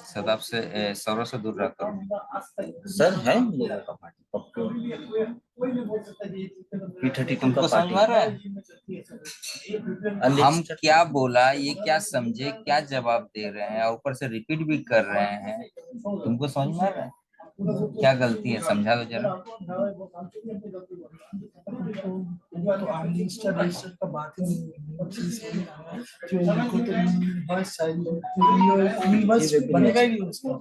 सदाब से सौरव से दूर रहकर सर है हम लोगों का पार्टी पप्पू P32 तुमको का समझ में आ रहा है? पार्टी। हम क्या बोला, ये क्या समझे, क्या जवाब दे रहे हैं, और ऊपर से रिपीट भी कर रहे हैं। तुमको समझ में आ रहा है क्या गलती है? समझा दो जरा। तो अनलिस्टेड रजिस्टर का बात ही नहीं है। चीज जो इनको तो इनवॉइस चाहिए, इनवॉइस बनेगा ही नहीं उसका,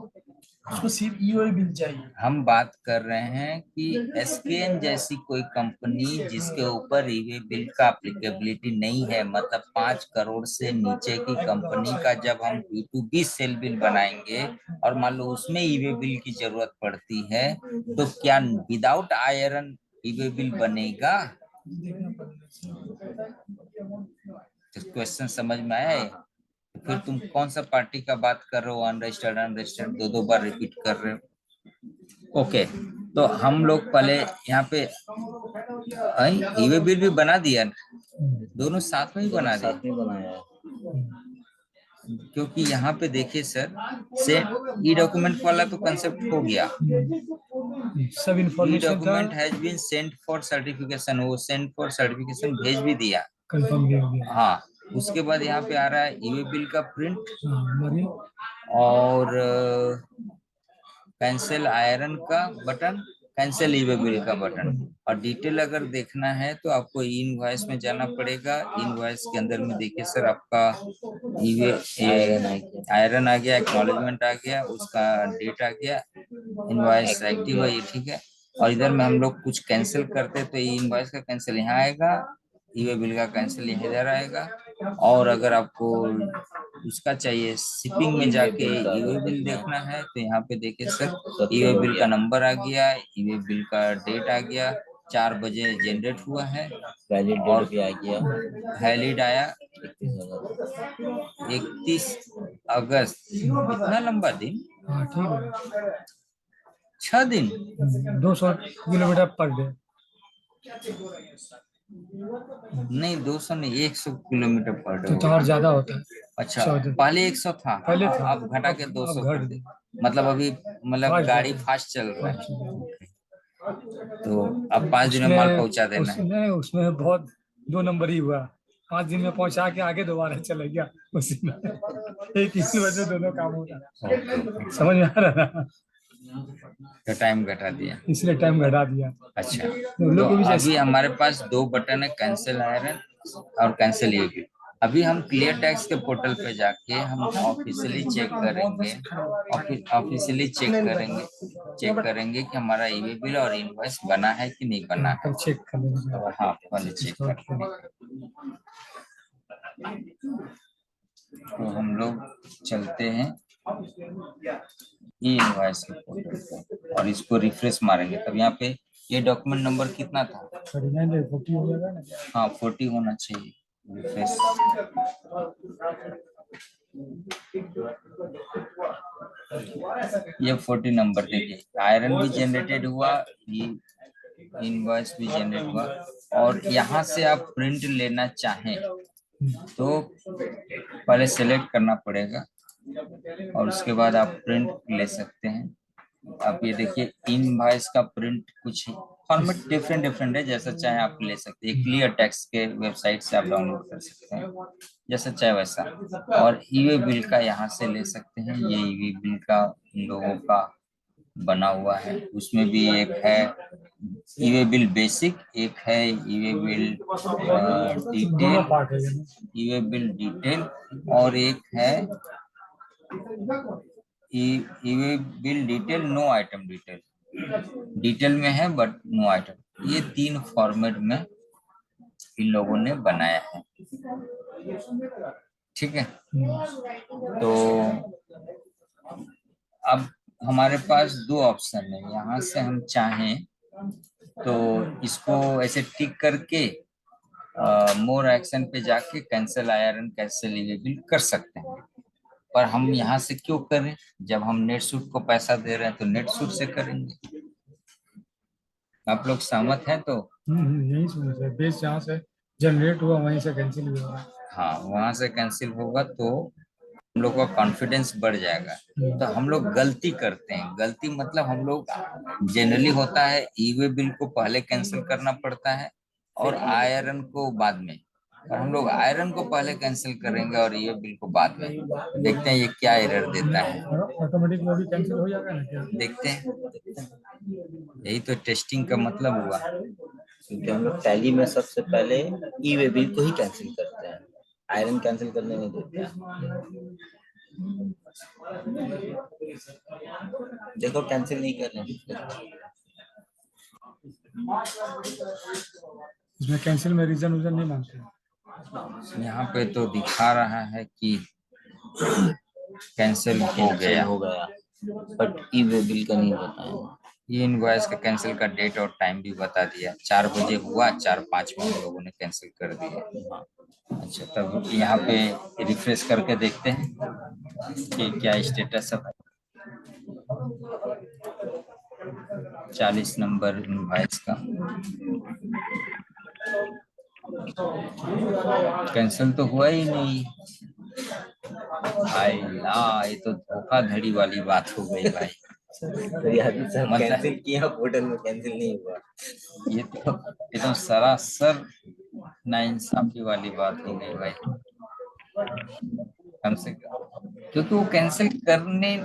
उसको सिर्फ ईओआई बिल चाहिए। हम बात कर रहे हैं कि एसकेएन जैसी कोई कंपनी जिसके ऊपर ईवे बिल का एप्लीकेबिलिटी नहीं है, मतलब 5 करोड़ से नीचे की कंपनी का जब हम B2B सेल बिल बनाएंगे और मान लो उसमें ईवे बिल की जरूरत पड़ती है, तो क्या विदाउट आयरन ईवे बिल बनेगा? क्वेश्चन समझ में आया है? तो फिर तुम कौन सा पार्टी का बात कर रहे हो? अनरजिस्टर्ड अनरजिस्टर्ड दो बार रिपीट कर रहे हो। ओके, तो हम लोग पहले यहाँ पे ईवे बिल भी बना दिया, दोनों साथ में ही बना दिया, साथ में बनाया है। क्योंकि यहाँ पे देखिए सर, से ई डॉक्यूमेंट वाला तो कंसेप्ट हो गया। सब ई information document has been sent for certification, वो सेंड फॉर सर्टिफिकेशन भेज भी दिया, कंफर्म भी हो गया। हाँ। उसके बाद यहाँ पे आ रहा है ईवे बिल का प्रिंट हमारी और कैंसिल आयरन का बटन, कैंसिल ईवे बिल का बटन। और डिटेल अगर देखना है तो आपको इनवॉइस में जाना पड़ेगा। इनवॉइस के अंदर में देखिए सर, आपका ईवे आयरन आ गया, एक्नॉलेजमेंट आ गया, उसका डेट आ गया, इनवॉइस एक्टिव है, ये ठीक है। और इधर में हम लोग कुछ कैंसिल करते तो इनवॉइस का कैंसिल यहाँ आएगा, ईवे बिल का कैंसिल इधर आएगा। और अगर आपको उसका चाहिए शिपिंग में जाके ईवे बिल देखना है तो यहाँ पे देखिए सर, ईवे बिल का नंबर आ गया, ईवे बिल का डेट आ गया, 4 बजे जनरेट हुआ है, वैलिड और डेट भी आ गया, वैलिड आया 31 31 अगस्त। इतना लंबा दिन, हाँ ठीक है। 6 दिन 200 किलोमीटर पर डे। नहीं, 200 नहीं, 100 किलोमीटर पर डे तो और ज्यादा होता है। अच्छा, 100 दिन। पहले 100 था, पहले था, अब घटा के 200 अब कर घट दे। गया। मतलब अभी मतलब फास्ट गाड़ी जाता है। फास्ट चल रहा फास्ट है, चलता है। तो अब 5 दिन में माल पहुंचा देना है। उसमें बहुत 2 नंबर ही हुआ। 5 दिन में पहुंचा के आगे दोबारा चले गया उसी में। एक ही वजह दोनों काम होगा। ओके, समझ में आ रहा है ना? तो टाइम घटा दिया। इसलिए टाइम घटा दिया। अच्छा, उन लोग तो को भी अभी जैसे हमारे पास 2 बटन है, कैंसिल आयरन और कैंसिल ईवी। अभी हम क्लियर टैक्स के पोर्टल पे जाके हम ऑफिशियली चेक करेंगे, ऑफिशियली चेक करेंगे कि हमारा ईवे बिल और इनवॉइस बना है कि नहीं बना है। कल चेक कर लेंगे। हाँ, पहले चेक करते हैं। तो हम लोग चलते हैं ई इनवॉइस के पोर्टल पे और इसको रिफ्रेश मारेंगे, तब यहाँ पे ये डॉक्यूमेंट नंबर कितना था? 39 हो जाएगा ना। हाँ 40 होना चाहिए। रिफ्रेश। ये 40 नंबर देखिए, आयरन भी जनरेटेड हुआ, ये इनवॉइस भी जनरेट हुआ। और यहाँ से आप प्रिंट लेना चाहें तो पहले सेलेक्ट करना पड़ेगा और उसके बाद आप प्रिंट ले सकते हैं। आप ये देखिए इनवॉइस का प्रिंट कुछ फॉर्मेट डिफरेंट है, जैसा चाहे आप ले सकते हैं। क्लियर टैक्स के वेबसाइट से आप डाउनलोड कर सकते हैं, जैसा चाहे वैसा। और ईवे बिल का यहाँ से ले सकते हैं। ये ईवे बिल का लोगों का बना हुआ है, उसमें भी एक है ईवे बिल बेसिक, एक है eway bill detail, eway bill detail, और एक है eway bill detail no item detail. Detail में है बट नो आइटम। ये 3 फॉर्मेट में इन लोगों ने बनाया है। ठीक है, तो अब हमारे पास 2 ऑप्शन है। यहाँ से हम चाहें तो इसको ऐसे टिक करके मोर एक्शन पे जाके cancel iron cancel e-way bill कर सकते हैं। पर हम यहाँ से क्यों करें, जब हम नेटसूट को पैसा दे रहे हैं तो नेटसूट से करेंगे। आप लोग सहमत हैं? तो यही समझ है, बेस जहाँ से जनरेट हुआ वहीं से कैंसिल भी होगा। हाँ, वहां से कैंसिल होगा तो हम लोग का कॉन्फिडेंस बढ़ जाएगा। तो हम लोग गलती करते हैं। गलती मतलब हम लोग जनरली होता है ईवे बिल को पहले कैंसिल करना पड़ता है और आयरन को बाद में। और हम लोग आयरन को पहले कैंसिल करेंगे और ईवे बिल को बाद में। देखते हैं ये क्या एरर देता है। ऑटोमेटिक वो भी कैंसिल हो जाएगा ना क्या? देखते हैं, यही तो टेस्टिंग का मतलब हुआ। क्योंकि हम लोग टैली में सबसे पहले ई वे बिल को ही कैंसिल करते हैं, आयरन कैंसिल करने नहीं देते हैं। देखो कैंसिल नहीं कर रहे हैं। इसमें कैंसिल में रीजन उजन नहीं मांगते। यहाँ पे तो दिखा रहा है कि कैंसिल हो गया, बट ई वे बिल का नहीं बताया। ये इनवॉइस का कैंसिल का डेट और टाइम भी बता दिया। 4 बजे हुआ, 4:05 में हम लोगों ने कैंसिल कर दिया। अच्छा, तब यहाँ पे रिफ्रेश करके देखते हैं कि क्या स्टेटस है। 40 नंबर इनवॉइस का कैंसिल तो हुआ ही नहीं। भाई ना, ये तो धोखाधड़ी वाली बात हो गई भाई। मतलब कैंसिल किया, पोर्टल में कैंसिल नहीं हुआ। ये तो एकदम सरासर नाइंसाफी वाली बात हो गई भाई। कम से कम क्योंकि वो कैंसिल करने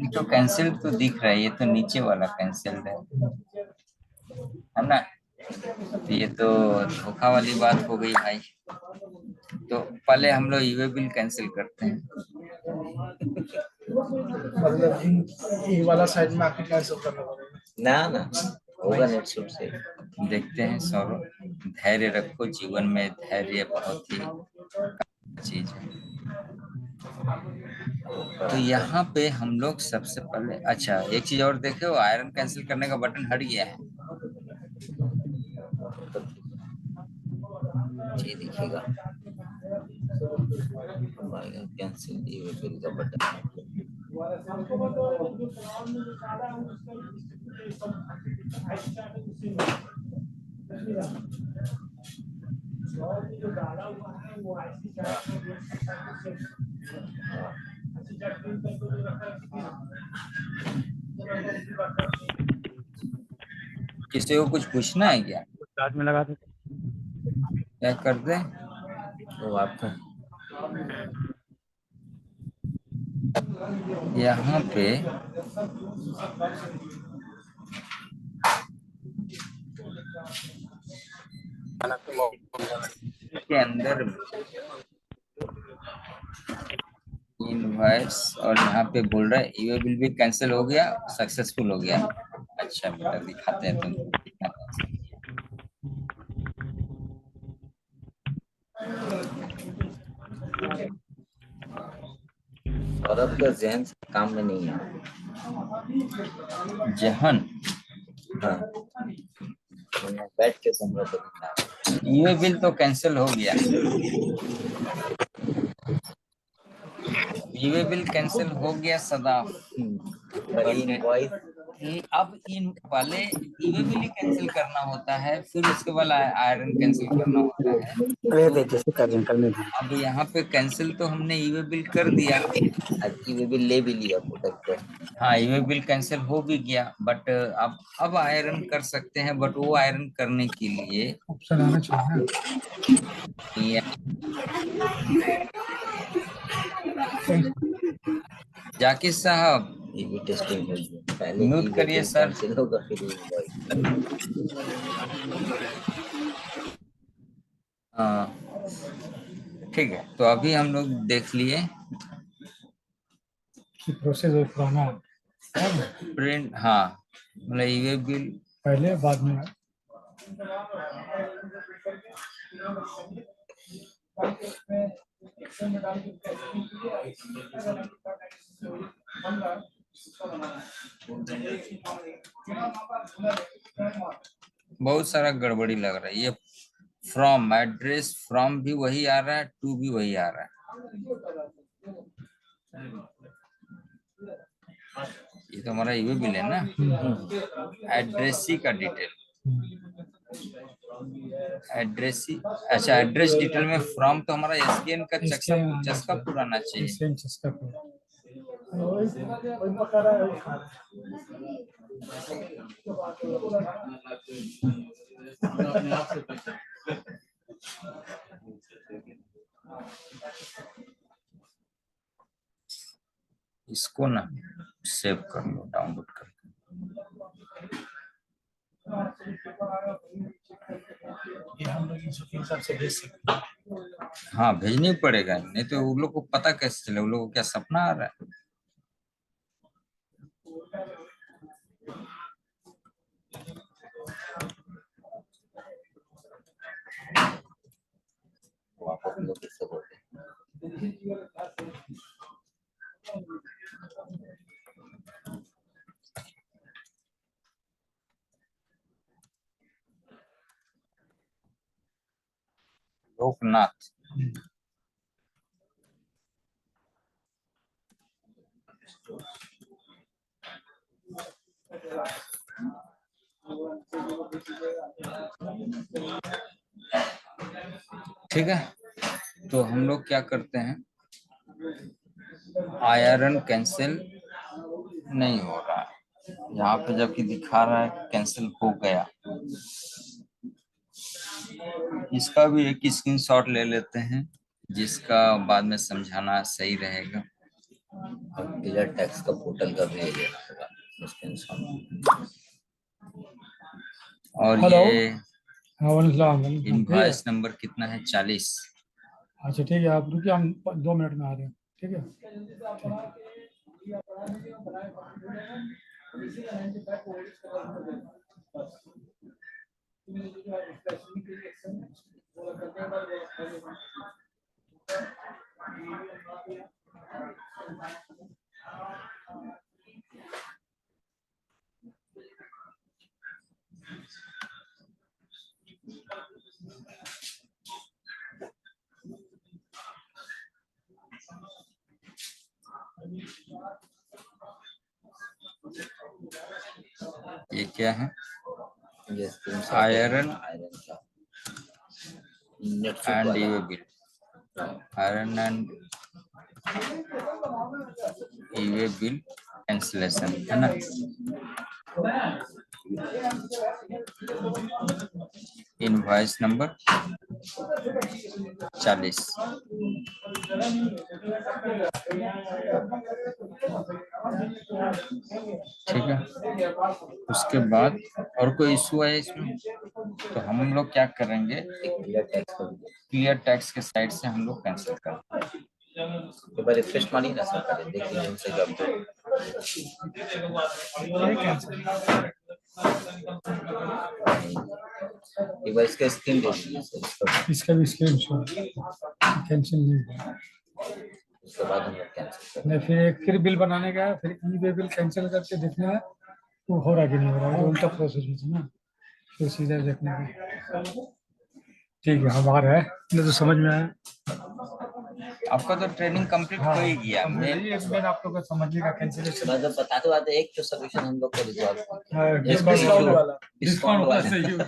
तो कैंसिल तो दिख रहा है, ये तो नीचे वाला कैंसिल है ना। तो ये तो धोखा वाली बात हो गई भाई। तो पहले हम लोग ईवे बिल कैंसिल करते हैं। मतलब ये वाला साइड में आके कैंसिल करना पड़ेगा ना होगा नेटसूट से। देखते हैं सौरभ, धैर्य रखो, जीवन में धैर्य बहुत ही चीज है। तो यहाँ पे हम लोग सबसे पहले, अच्छा एक चीज और देखे, वो आयरन कैंसिल करने का बटन हट गया है। ये दिखेगा कैंसिल ईवे बिल का बटन। किसी को कुछ पूछना है क्या? चार्ज में लगा दे। क्या कर दे? वो आपका यहाँ पे के अंदर इनवॉइस और यहाँ पे बोल रहा है ईवे बिल भी कैंसिल हो गया, सक्सेसफुल हो गया। अच्छा बेटा दिखाते हैं तुम कितना cancel। सौरभ का जहन से काम में नहीं है। जहन हाँ, बैठ के कमरा तो ईवे बिल तो कैंसिल हो गया, ईवे बिल कैंसिल हो गया सदा। इनवॉइस अब इन पहले ईवे बिल ही कैंसिल करना होता है, फिर उसके बाद आयरन कैंसिल करना होता है। तो अब यहाँ पे कैंसिल तो हमने ईवे बिल कर दिया, ईवे बिल ले भी लिया प्रोडक्ट पे। हाँ ईवे बिल कैंसिल हो भी गया, बट अब आयरन कर सकते हैं। बट वो आयरन करने के लिए ऑप्शन आना चाहिए ना। जाकिर साहब ईवी टेस्टिंग होगी, पहले म्यूट ईवे करिए बिल सर। कैंसिल होगा फिर इनवॉइस। हाँ ठीक है, तो अभी हम लोग देख लिए कि प्रोसेस वो पुराना है, प्रिंट, हाँ मतलब ईवे बिल पहले बाद में। बहुत सारा गड़बड़ी लग रहा है। ये फ्रॉम एड्रेस, फ्रॉम भी वही आ रहा है, टू भी वही आ रहा है। ये तो हमारा ईवे बिल है ना, एड्रेसी का डिटेल, एड्रेसी। अच्छा एड्रेस डिटेल में फ्रॉम तो हमारा एसकेएन का चस्का पूरा आना चाहिए। सेम चस्का पूरा। वही पका रहा है, वही खा रहा इसको ना सेव कर लो, डाउनलोड कर लो। ये हम लोग इसके हिसाब से भेज सकते हैं। हाँ भेजनी पड़ेगा, नहीं तो उन लोग को पता कैसे चले, उन लोग को क्या सपना आ रहा है। वापस लोग किससे बोलते हैं। लोकनाथ ठीक है, तो हम लोग क्या करते हैं, आयरन कैंसिल नहीं हो रहा है यहाँ पे, जबकि दिखा रहा है कैंसिल हो गया। इसका भी एक स्क्रीनशॉट ले लेते हैं, जिसका बाद में समझाना सही रहेगा। और क्लियर टैक्स का पोर्टल का भी लेना होगा स्क्रीनशॉट। और हेलो। ये हाँ वालेकुम, ठीक है। इनवॉइस नंबर कितना है, 40। अच्छा ठीक है, आप रुकिए, हम 2 मिनट में आ रहे हैं। ठीक है। ये क्या है, ये स्क्रीनशॉट आयरन आयरन का नेट एंड वाला। E-way bill, iron and e-way bill cancellation है ना। Invoice number 40। ठीक है, उसके बाद और कोई इशू है इसमें, तो हम लोग क्या करेंगे, क्लियर टैक्स का भी क्लियर टैक्स के साइड से हम लोग कैंसिल करते हैं। एक बार रिफ्रेश मारिए ना सर, पहले देख लीजिए उनसे जब तो ये कैंसिल। एक बार इसका स्क्रीन दे दीजिए सर, इसका भी स्क्रीन शॉट कैंसिल नहीं हुआ। उसके बाद हम लोग कैंसिल नहीं, फिर एक फिर बिल बनाने का है, फिर ई वे बिल कैंसिल करके देखना है वो हो रहा कि नहीं हो रहा, ये उल्टा प्रोसेस होता है ना, फिर सीधा देखने का। ठीक है, हम आ रहे हैं, नहीं तो समझ में आया। आपका तो ट्रेनिंग कंप्लीट हो ही गया। मेन एक बार आप लोग को समझने का कैंसिलेशन मतलब बताते बताते एक तो सोल्यूशन हम लोग को रिजॉल्व डिस्काउंट वाला। डिस्काउंट वाला सही हो।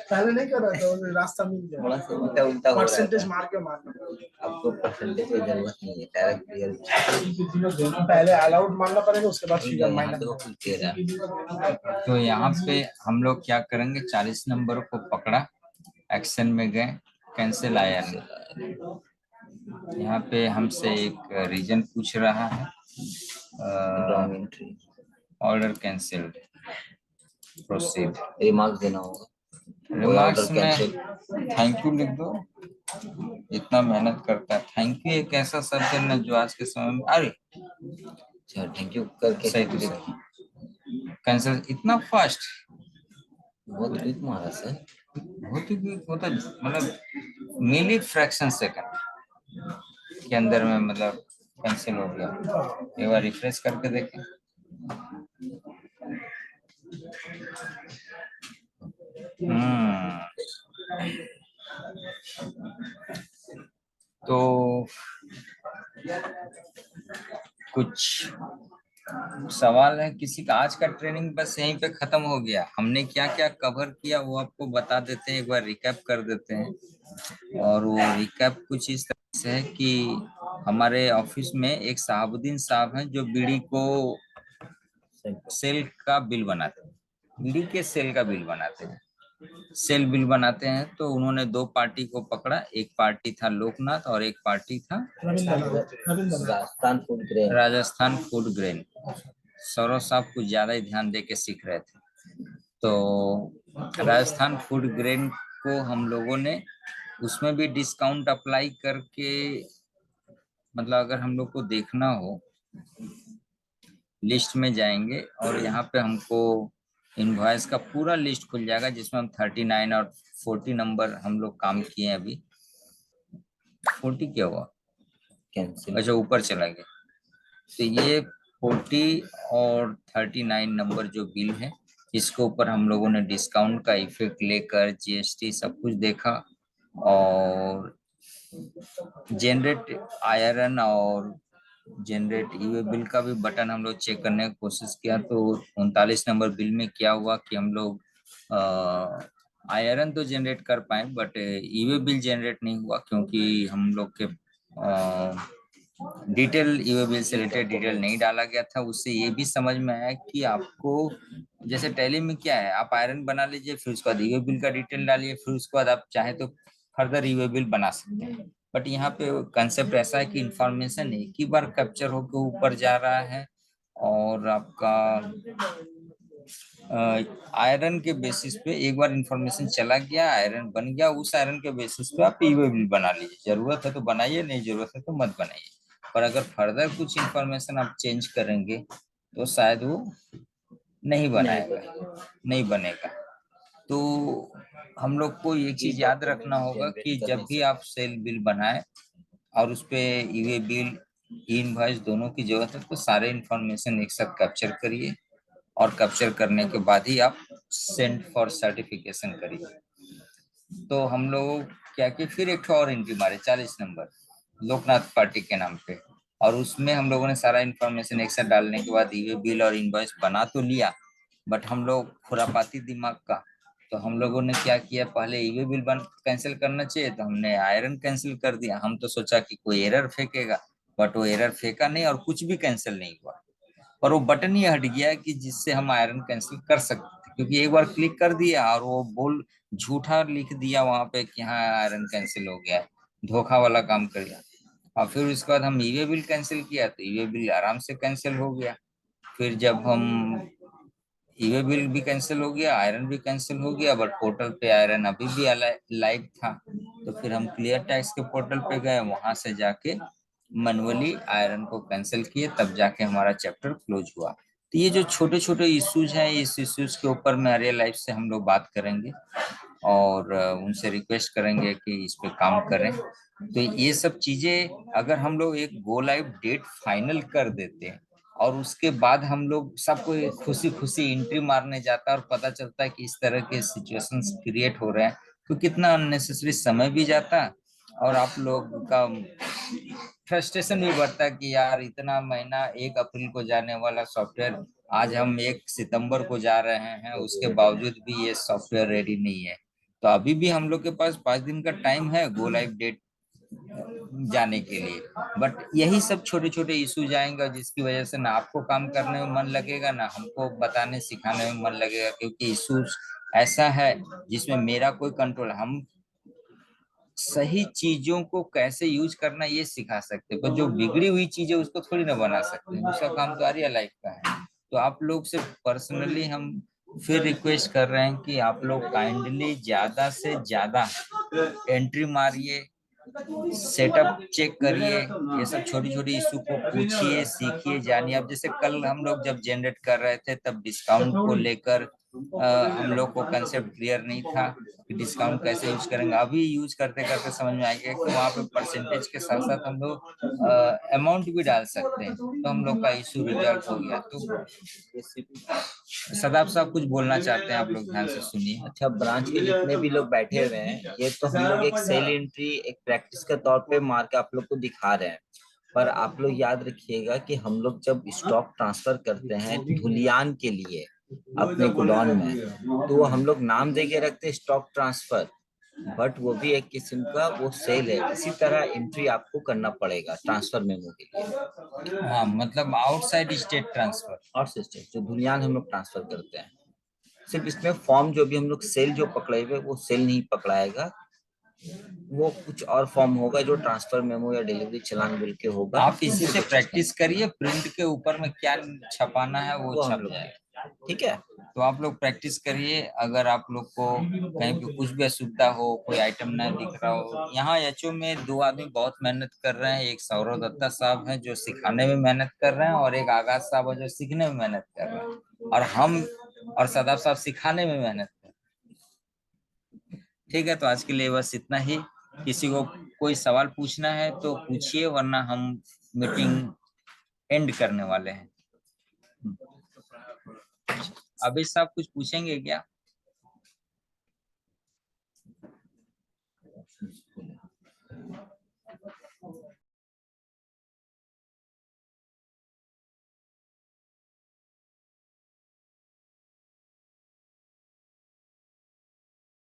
पहले नहीं कर रहा था, वो रास्ता मिल गया। थोड़ा सा उल्टा उल्टा हो रहा परसेंटेज है। मार के मारना। आपको परसेंटेज की जरूरत नहीं है, डायरेक्ट क्लियर पहले अलाउड मानना पड़ेगा, उसके बाद फिगर यहाँ माइनस। देखो फुल क्लियर है। तो यहाँ पे हम लोग क्या करेंगे, 40 नंबर को पकड़ा, एक्शन में गए, कैंसिल आया नहीं। यहाँ पे हमसे एक रीजन पूछ रहा है, wrong entry, order cancelled, proceed. Remark देना होगा, रिमार्क्स ऑर्डर में कैंसिल। थैंक यू लिख दो, इतना मेहनत करता है। थैंक यू एक ऐसा शब्द है ना जो आज के समय में, अरे अच्छा थैंक यू करके सही तो सही, कैंसिल इतना फास्ट, बहुत क्विक मारा सर। बहुत ही quick होता है, मतलब मिली फ्रैक्शन सेकंड के अंदर में मतलब कैंसिल हो गया। एक बार रिफ्रेश करके देखें। तो कुछ सवाल है किसी का? आज का ट्रेनिंग बस यहीं पे खत्म हो गया। हमने क्या क्या कवर किया वो आपको बता देते हैं, एक बार रिकैप कर देते हैं। और वो रिकैप कुछ इस तरह से है कि हमारे ऑफिस में एक शहाबुद्दीन साहब हैं जो बीड़ी को सेल का बिल बनाते हैं, बीड़ी के सेल का बिल बनाते हैं, सेल बिल बनाते हैं। तो उन्होंने दो पार्टी को पकड़ा, एक पार्टी था लोकनाथ और एक पार्टी था Rajasthan food grain. Rajasthan food grain. Saurabh साहब कुछ ज्यादा ही ध्यान दे के सीख रहे थे। तो राजस्थान फूड ग्रेन को हम लोगों ने उसमें भी डिस्काउंट अप्लाई करके, मतलब अगर हम लोग को देखना हो लिस्ट में जाएंगे और यहाँ पे हमको इनवॉइस का पूरा लिस्ट खुल जाएगा जिसमें हम 39 और 40 नंबर हम लोग काम किए हैं। अभी 40 क्या हुआ, कैंसिल। अच्छा ऊपर चला गया। तो ये 40 और 39 नंबर जो बिल है, इसके ऊपर हम लोगों ने डिस्काउंट का इफेक्ट लेकर जीएसटी सब कुछ देखा और जनरेट आयरन और जनरेट ईवे बिल का भी बटन हम लोग चेक करने की कोशिश किया। तो 39 नंबर बिल में क्या हुआ कि हम लोग आयरन तो जनरेट कर पाए बट ईवे बिल जनरेट नहीं हुआ, क्योंकि हम लोग के डिटेल ईवे बिल से रिलेटेड डिटेल नहीं डाला गया था। उससे ये भी समझ में आया कि आपको जैसे टैली में क्या है, आप आयरन बना लीजिए, फिर उसके बाद ईवे बिल का डिटेल डालिए, फिर उसके बाद आप चाहे तो फर्दर ईवे बिल बना सकते हैं। बट यहाँ पे कंसेप्ट ऐसा है कि इंफॉर्मेशन एक ही बार कैप्चर होकर ऊपर जा रहा है और आपका आयरन के बेसिस पे एक बार इंफॉर्मेशन चला गया, आयरन बन गया, उस आयरन के बेसिस पे आप ईवे बिल बना लीजिए। जरूरत है तो बनाइए, नहीं जरूरत है तो मत बनाइए। पर अगर फर्दर कुछ इंफॉर्मेशन आप चेंज करेंगे तो शायद वो नहीं बनाएगा, नहीं बनेगा। तो हम लोग को ये चीज याद रखना होगा कि जब भी आप सेल बिल बनाए और उस पे ईवे बिल इनवॉइस दोनों की जरूरत है तो सारे इंफॉर्मेशन एक साथ कैप्चर करिए और कैप्चर करने के बाद ही आप सेंड फॉर सर्टिफिकेशन करिए। तो हम लोग क्या कि फिर एक और एंट्री मारे 40 नंबर लोकनाथ पार्टी के नाम पे, और उसमें हम लोगों ने सारा इंफॉर्मेशन एक साथ डालने के बाद ईवे बिल और इनवॉइस बना तो लिया, बट हम लोग खुरापाती दिमाग का, तो हम लोगों ने क्या किया, पहले ईवे बिल बन कैंसिल करना चाहिए तो हमने आयरन कैंसिल कर दिया। हम तो सोचा कि कोई एरर फेंकेगा, बट वो एरर फेंका नहीं और कुछ भी कैंसिल नहीं हुआ। और वो बटन ही हट गया कि जिससे हम आयरन कैंसिल कर सकते थे, क्योंकि एक बार क्लिक कर दिया और वो बोल झूठा लिख दिया वहां पे कि हाँ आयरन कैंसिल हो गया, धोखा वाला काम कर दिया। और फिर उसके बाद हम ईवे बिल कैंसिल किया तो ईवे बिल आराम से कैंसिल हो गया। फिर जब हम ईवे बिल भी कैंसिल हो गया, आयरन भी कैंसिल हो गया, बट पोर्टल पे आयरन अभी भी लाइव था। तो फिर हम क्लियर टैक्स के पोर्टल पे गए, वहां से जाके मैनुअली आयरन को कैंसिल किए, तब जाके हमारा चैप्टर क्लोज हुआ। तो ये जो छोटे छोटे इश्यूज हैं, इस इश्यूज के ऊपर में रियल लाइफ से हम लोग बात करेंगे और उनसे रिक्वेस्ट करेंगे कि इस पे काम करें। तो ये सब चीजें अगर हम लोग एक गो लाइव डेट फाइनल कर देते हैं और उसके बाद हम लोग सबको खुशी खुशी एंट्री मारने जाता है और पता चलता है कि इस तरह के सिचुएशंस क्रिएट हो रहे हैं, तो कितना अननेसेसरी समय भी जाता है और आप लोग का फ्रस्ट्रेशन भी बढ़ता है कि यार इतना महीना 1 अप्रैल को जाने वाला सॉफ्टवेयर आज हम 1 सितंबर को जा रहे हैं, उसके बावजूद भी ये सॉफ्टवेयर रेडी नहीं है। तो अभी भी हम लोग के पास 5 दिन का टाइम है गो लाइव डेट जाने के लिए, बट यही सब छोटे छोटे इशू जाएंगे जिसकी वजह से ना आपको काम करने में मन लगेगा, ना हमको बताने सिखाने में मन लगेगा, क्योंकि इशूज ऐसा है जिसमें मेरा कोई कंट्रोल, हम सही चीजों को कैसे यूज करना ये सिखा सकते हैं, पर जो बिगड़ी हुई चीज है उसको थोड़ी ना बना सकते हैं, उसका काम तो आर्या लाइफ का है। तो आप लोग से पर्सनली हम फिर रिक्वेस्ट कर रहे हैं कि आप लोग काइंडली ज्यादा से ज्यादा एंट्री मारिए, सेटअप चेक करिए, ये सब छोटी छोटी इशू को पूछिए, सीखिए, जानिए। अब जैसे कल हम लोग जब जनरेट कर रहे थे तब डिस्काउंट को लेकर हम लोग को कंसेप्ट क्लियर नहीं था कि डिस्काउंट कैसे यूज करेंगे। अभी यूज करते करते समझ में आ गया कि वहाँ पे परसेंटेज के साथ साथ हम लोग अमाउंट भी डाल सकते हैं, तो हम लोग का इशू रिजॉल्व हो गया। तो सदाब साहब कुछ बोलना चाहते हैं, आप लोग ध्यान से सुनिए। अच्छा, ब्रांच के जितने भी लोग बैठे हुए हैं, ये तो हम लोग एक सेल एंट्री एक प्रैक्टिस के तौर पे मार के आप लोग को दिखा रहे हैं, पर आप लोग याद रखिएगा कि हम लोग जब स्टॉक ट्रांसफर करते हैं धुलियान के लिए अपने गोडाउन में, तो हम लोग नाम दे के रखते हैं स्टॉक ट्रांसफर, बट वो भी एक किस्म का वो सेल है। इसी तरह एंट्री आपको करना पड़ेगा ट्रांसफर मेमो के लिए। हाँ, मतलब आउटसाइड स्टेट ट्रांसफर और सिस्टम जो धुलियान हम लोग ट्रांसफर करते हैं, सिर्फ इसमें फॉर्म जो भी हम लोग सेल जो पकड़े हुए वो सेल नहीं पकड़ाएगा, वो कुछ और फॉर्म होगा जो ट्रांसफर मेमो या डिलीवरी चालान बोल के होगा। आप इसी से प्रैक्टिस करिए, प्रिंट के ऊपर में क्या छपाना है वो हम छप लोग जाएगा। ठीक है। तो आप लोग प्रैक्टिस करिए। अगर आप लोग को कहीं पे कुछ भी असुविधा हो, कोई आइटम ना दिख रहा हो, यहाँ एचओ में 2 आदमी बहुत मेहनत कर रहे हैं। एक सौरव दत्ता साहब हैं जो सिखाने में मेहनत कर रहे हैं और एक आगाज साहब है जो सीखने में मेहनत कर रहे हैं, और हम और सदाब साहब सिखाने में मेहनत कर रहे हैं। ठीक है, तो आज के लिए बस इतना ही। किसी को कोई सवाल पूछना है तो पूछिए, वरना हम मीटिंग एंड करने वाले हैं। अभी साहब कुछ पूछेंगे क्या?